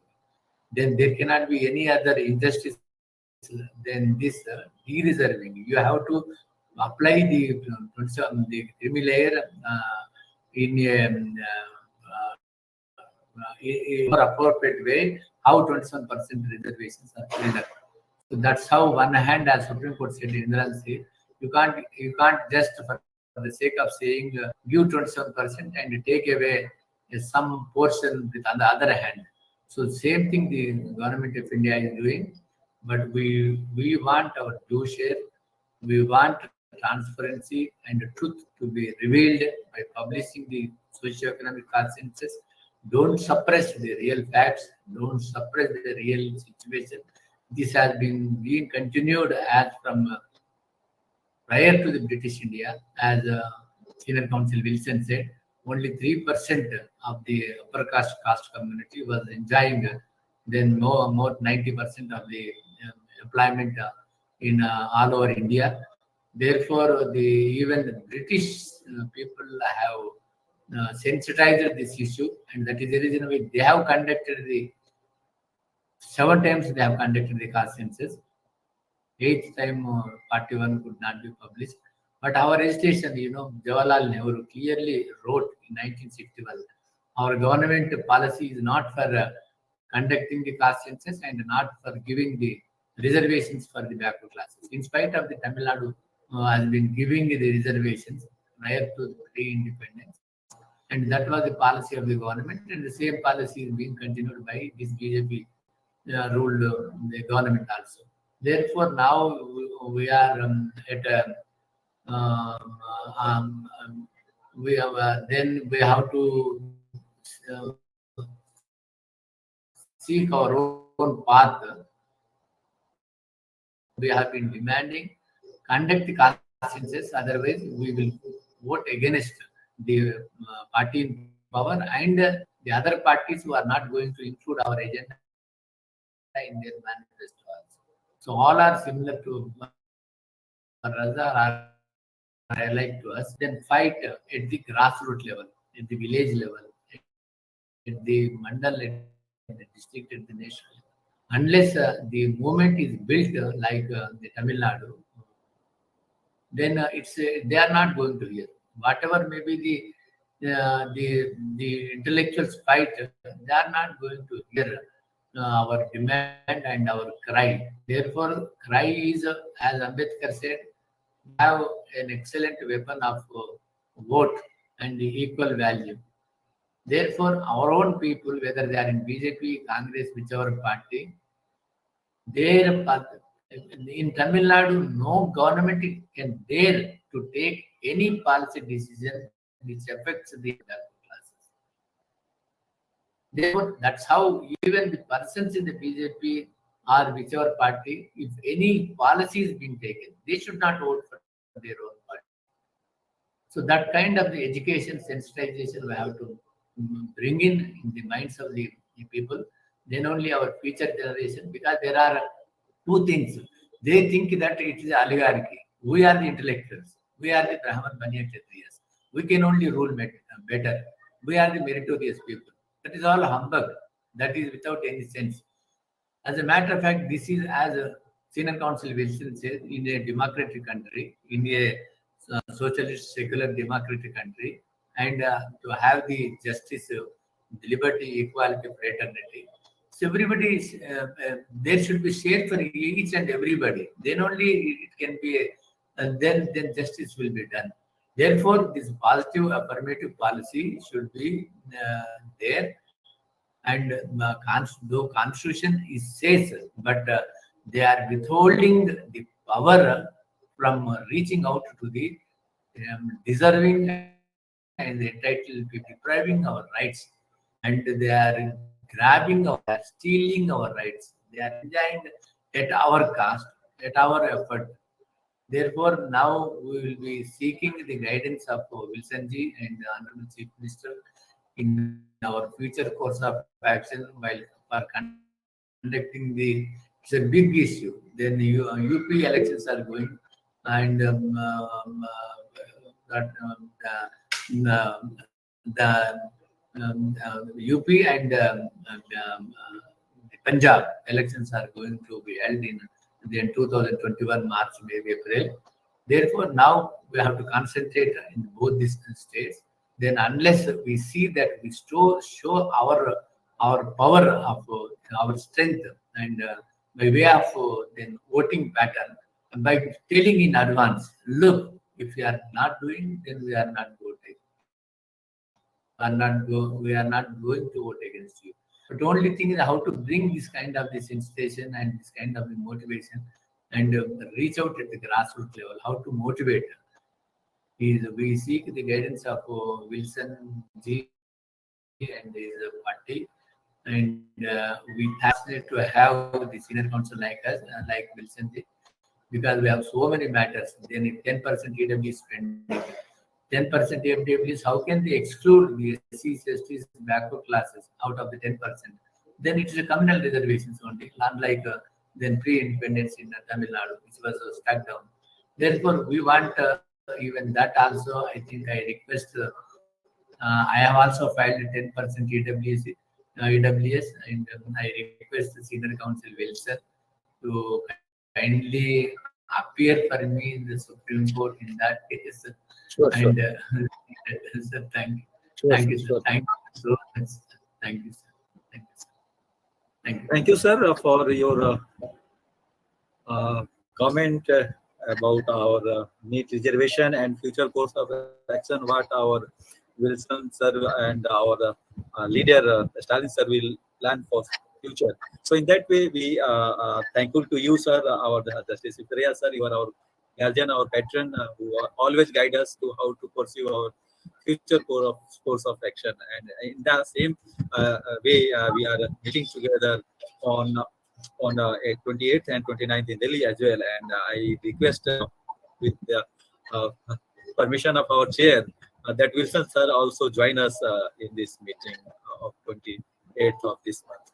Then there cannot be any other injustice than this de-reserving. You have to apply the criminal layer in a more appropriate way, how 27% reservations are filled up. So that's how, one hand, as Supreme Court said in Indira Gandhi, you can't just for the sake of saying give 27% and take away some portion with on the other hand. So same thing the government of India is doing, but we want our due share. We want transparency and truth to be revealed by publishing the socio-economic cost census. Don't suppress the real facts. Don't suppress the real situation. This has been being continued as from prior to the British India, as Senior Counsel Wilson said. Only 3% of the upper caste community was enjoying. Then more 90% of the employment in all over India. Therefore, even the British people have sensitized this issue, and that is the reason why they have conducted 7 times they have conducted the caste census. 8th time 41 could not be published. But our registration, Jawaharlal Nehru clearly wrote in 1961, our government policy is not for conducting the caste census and not for giving the reservations for the backward classes. In spite of the Tamil Nadu has been giving the reservations prior to pre-independence, and that was the policy of the government, and the same policy is being continued by this BJP ruled the government also. Therefore, now we are we have to seek our own path. We have been demanding conduct the caste census, otherwise we will vote against the party in power and the other parties who are not going to include our agenda in their manifesto also. So all are similar to Raza are alike to us. Then fight at the grassroots level, at the village level, at the mandal, at the district, at the national level. Unless the movement is built like the Tamil Nadu, then they are not going to hear. Whatever may be the intellectuals fight, they are not going to hear our demand and our cry. Therefore, cry is, as Ambedkar said, have an excellent weapon of vote and the equal value. Therefore, our own people, whether they are in BJP, Congress, whichever party, in Tamil Nadu, no government can dare to take any policy decision which affects the backward classes. Therefore, that's how even the persons in the BJP or whichever party, if any policy is being taken, they should not vote for their own party. So that kind of the education sensitization we have to bring in the minds of the people. Then only our future generation, because there are two things. They think that it is oligarchy. We are the intellectuals. We are the Brahman Banya Kshatriyas. We can only rule better. We are the meritorious people. That is all humbug. That is without any sense. As a matter of fact, this is, as a Senior Counsel Wilson says, in a democratic country, in a socialist, secular, democratic country, and to have the justice, the liberty, equality, fraternity. So everybody is, there should be share for each and everybody. Then only it can be, then justice will be done. Therefore, this positive affirmative policy should be there. And though Constitution is says, but they are withholding the power from reaching out to the deserving and the entitled people, depriving our rights, and they are grabbing our, stealing our rights. They are enjoying at our cost, at our effort. Therefore, now we will be seeking the guidance of Wilson ji and the Honorable Chief Minister in our future course of action while for conducting the, it's a big issue. Then UP elections are going, and UP and Punjab elections are going to be held in 2021 March, maybe April. Therefore, now we have to concentrate in both these states. Then, unless we see that we show our power of our strength and by way of then voting pattern, by telling in advance, look, if we are not doing, then we are not voting. We are not going to vote against you. But the only thing is how to bring this kind of this sensation and this kind of motivation and reach out at the grassroots level, how to motivate. We seek the guidance of Wilson G and his party, and we passionate to have the senior counsel like us, like Wilson G, because we have so many matters. Then if 10% EW is spending, 10% EWs, how can they exclude the SCs, STs, backward classes out of the 10%? Then it is a communal reservations only, unlike then pre-independence in Tamil Nadu, which was stuck down. Therefore, we want even that also. I think I request. I have also filed 10% EWS, and I request the Senior Counsel Wilson to kindly appear for me in the Supreme Court in that case. Sure, And sure. sir, thank you. Sure, Thank you, sir. sure. Thank you so much. Thank you, sir. Thank you, sir. Thank you. Thank you, sir, for your comment about our NEET reservation and future course of action, what our Wilson sir and our leader Stalin sir will plan for future. So in that way, we thankful to you, sir, our Justice Victoria, sir. You are our guardian, our patron, who always guide us to how to pursue our future course of action. And in the same way, we are meeting together on 28th and 29th in Delhi as well. And I request with the permission of our chair that Wilson sir also join us in this meeting of 28th of this month.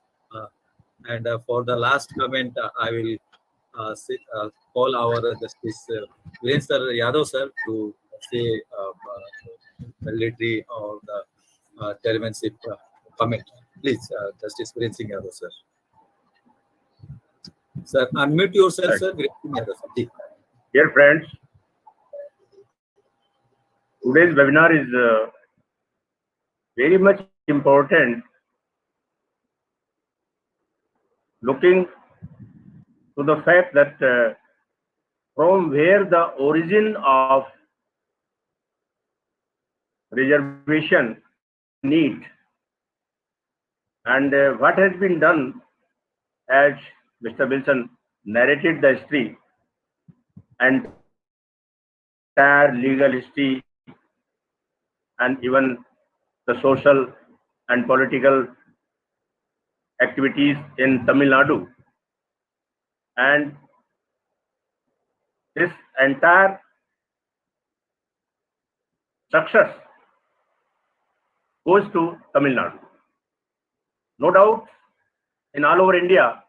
And for the last comment, I will call our Justice Viren Sir Yadav sir to say military or the chairmanship comment. Please, Justice Viren Singh Yadav sir. Sir, unmute yourself, sir. Viren Singh Yadav sir. Dear friends, today's webinar is very much important, looking to the fact that from where the origin of reservation need And what has been done, as Mr. Wilson narrated the history, and entire legal history, and even the social and political activities in Tamil Nadu. And this entire success goes to Tamil Nadu. No doubt, in all over India,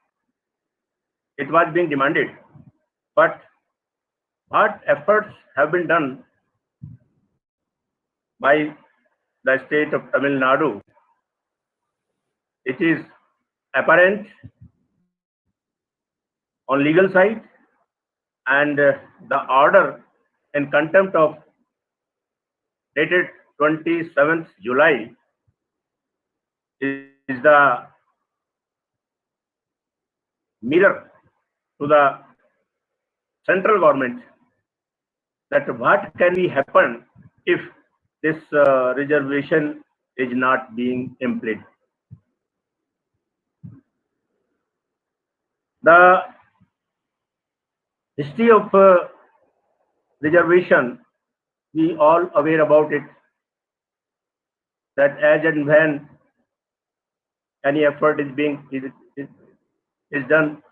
it was being demanded. But what efforts have been done by the state of Tamil Nadu, it is apparent on legal side, and the order in contempt of dated 27th July is the mirror to the central government that what can be happen if this reservation is not being implemented. The history of reservation, we all aware about it, that as and when any effort is being is done,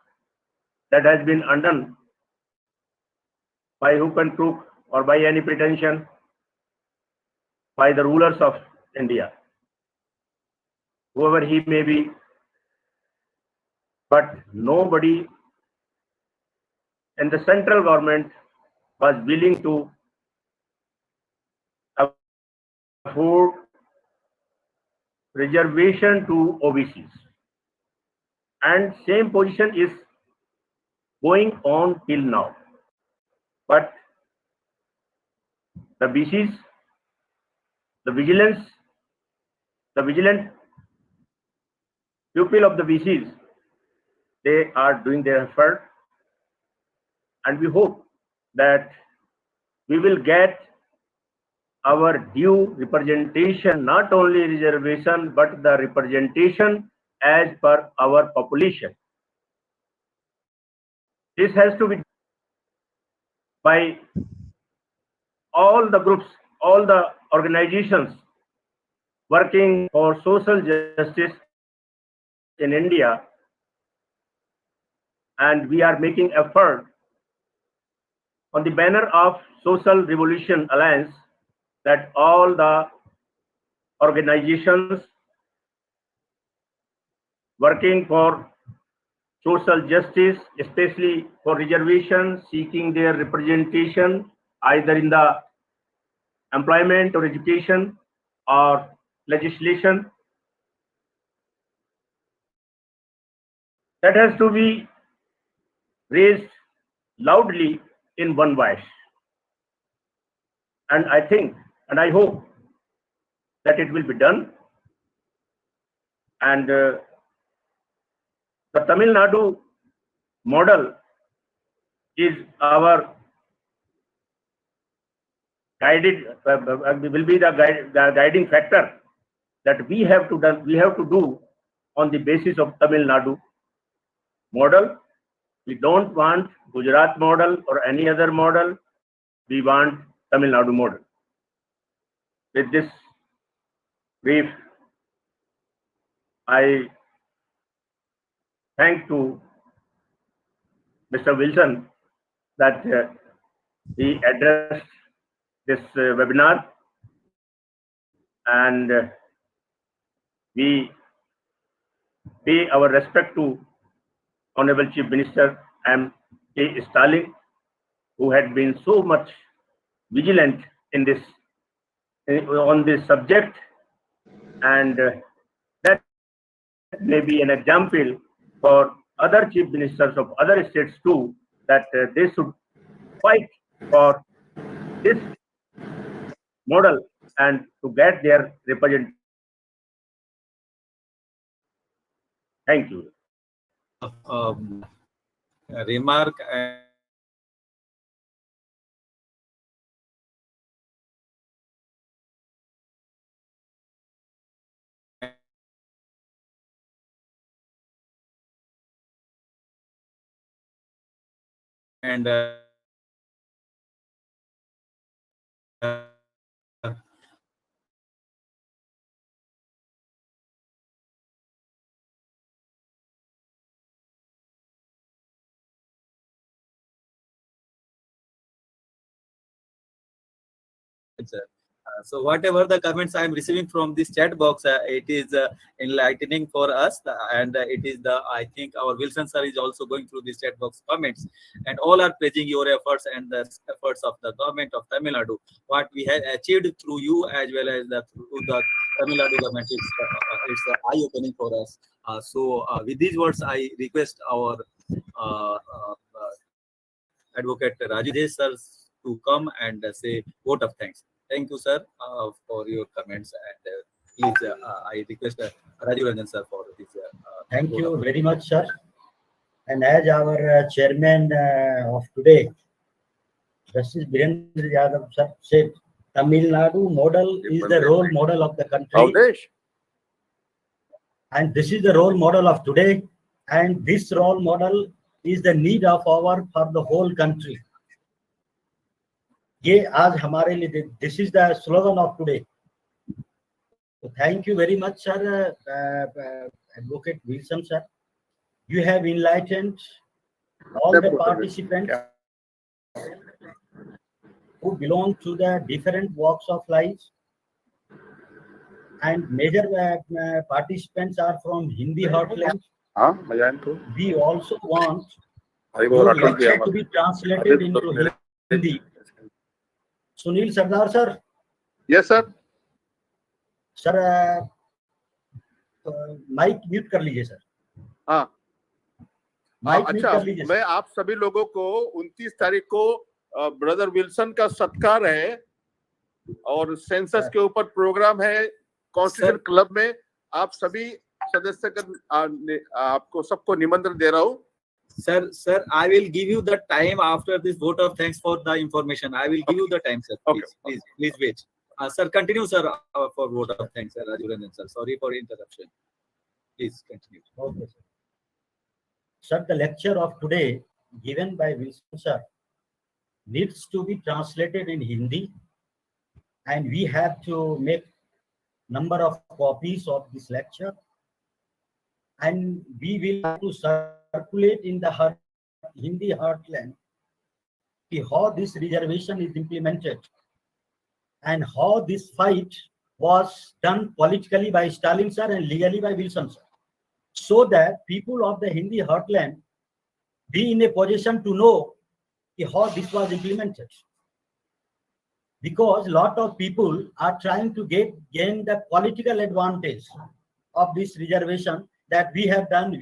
that has been undone by hook and crook or by any pretension by the rulers of India, whoever he may be, but nobody in the central government was willing to afford reservation to OBCs. And same position is going on till now. But the BCs, the vigilant pupil of the BCs, they are doing their effort, and we hope that we will get our due representation, not only reservation, but the representation as per our population. This has to be by all the groups, all the organizations working for social justice in India, and we are making effort on the banner of Social Revolution Alliance that all the organizations working for social justice, especially for reservation, seeking their representation either in the employment or education or legislation, that has to be raised loudly in one voice. And I think, and I hope that it will be done. And the Tamil Nadu model is our guided, will be the guiding factor that we have to do on the basis of Tamil Nadu model. We don't want Gujarat model or any other model. We want Tamil Nadu model. With this brief, I thank to Mr. Wilson that he addressed this webinar, and we pay our respect to Honorable Chief Minister M.K. Stalin, who had been so much vigilant in this on this subject, and that may be an example for other chief ministers of other states too, that they should fight for this model and to get their representation. Thank you. Remark and so whatever the comments I am receiving from this chat box, it is enlightening for us, and it is I think our Wilson sir is also going through this chat box comments, and all are praising your efforts and the efforts of the government of Tamil Nadu. What we have achieved through you as well as through the Tamil Nadu government, it's eye-opening for us. So with these words, I request our Advocate Rajesh sir to come and say vote of thanks. Thank you, sir, for your comments. And please, I request Rajiv Ranjan sir for this. Thank vote you of very much, sir. And as our chairman of today, Justice Birendra Yadav sir said, Tamil Nadu model is the role model of the country. And this is the role model of today. And this role model is the need of our for the whole country. ये आज हमारे लिए this is the slogan of today. So thank you very much, sir, Advocate Wilson, sir. You have enlightened all the participants who belong to the different walks of life, and major participants are from Hindi heartland. We also want your lecture to be translated into Hindi. Sunil Sardar, sir. Yes, sir. Sir mic mute कर लीजिए sir. हाँ. Mic mute अच्छा, कर लीजिए. मैं आप सभी लोगों को 29 तारीख को ब्रदर विल्सन का सत्कार है और सेंसस के ऊपर प्रोग्राम है कॉन्स्टिट्यूशन क्लब में. आप सभी सदस्य आपको सबको निमंत्रण दे रहा हूँ. Sir, I will give you the time after this vote of thanks for the information. I will give you the time, sir. Please wait. Sir, continue, sir, for vote of thanks, sir. Rajiv Ranjan, sir. Sorry for interruption. Please continue. Okay, sir. Sir, the lecture of today given by Wilson, sir, needs to be translated in Hindi, and we have to make number of copies of this lecture, and we will have to circulate in the Hindi heartland how this reservation is implemented and how this fight was done politically by Stalin sir and legally by Wilson sir, so that people of the Hindi heartland be in a position to know how this was implemented. Because a lot of people are trying to gain the political advantage of this reservation that we have done.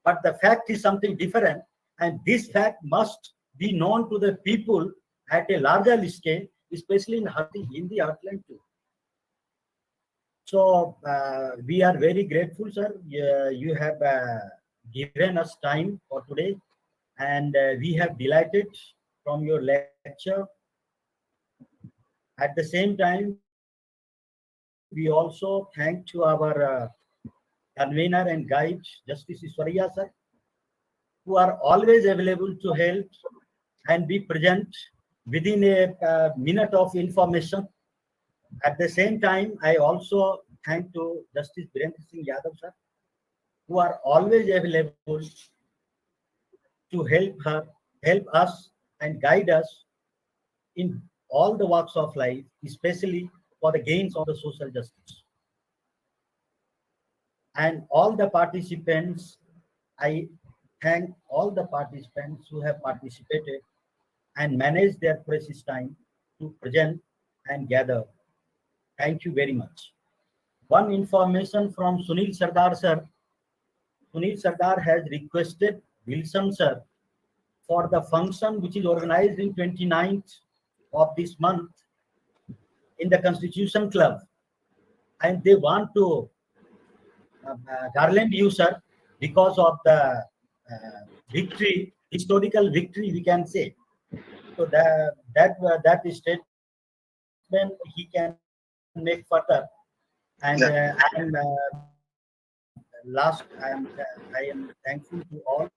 But the fact is something different, and this fact must be known to the people at a larger scale, especially in Hindi heartland too. So we are very grateful, sir. You have given us time for today, and we have delighted from your lecture. At the same time, we also thank to our convener and guide, Justice Iswariya sir, who are always available to help and be present within a minute of information. At the same time, I also thank to Justice Birendra Singh Yadav sir, who are always available to help us and guide us in all the walks of life, especially for the gains of the social justice. And all the participants, I thank all the participants who have participated and managed their precious time to present and gather. Thank you very much. One information from Sunil Sardar sir. Sunil Sardar has requested Wilson sir for the function which is organized in 29th of this month in the Constitution Club, and they want to garland you, sir, because of the victory, historical victory, we can say. So that statement he can make further, and I am last, I am thankful to all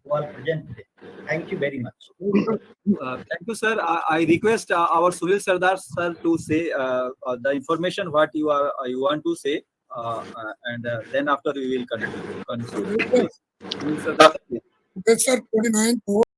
who are present today. Thank you very much. Thank you, sir. I request our Sunil Sardar sir to say the information what you want to say, and then after we will continue. Sunil Sardar, please. Sir, 29th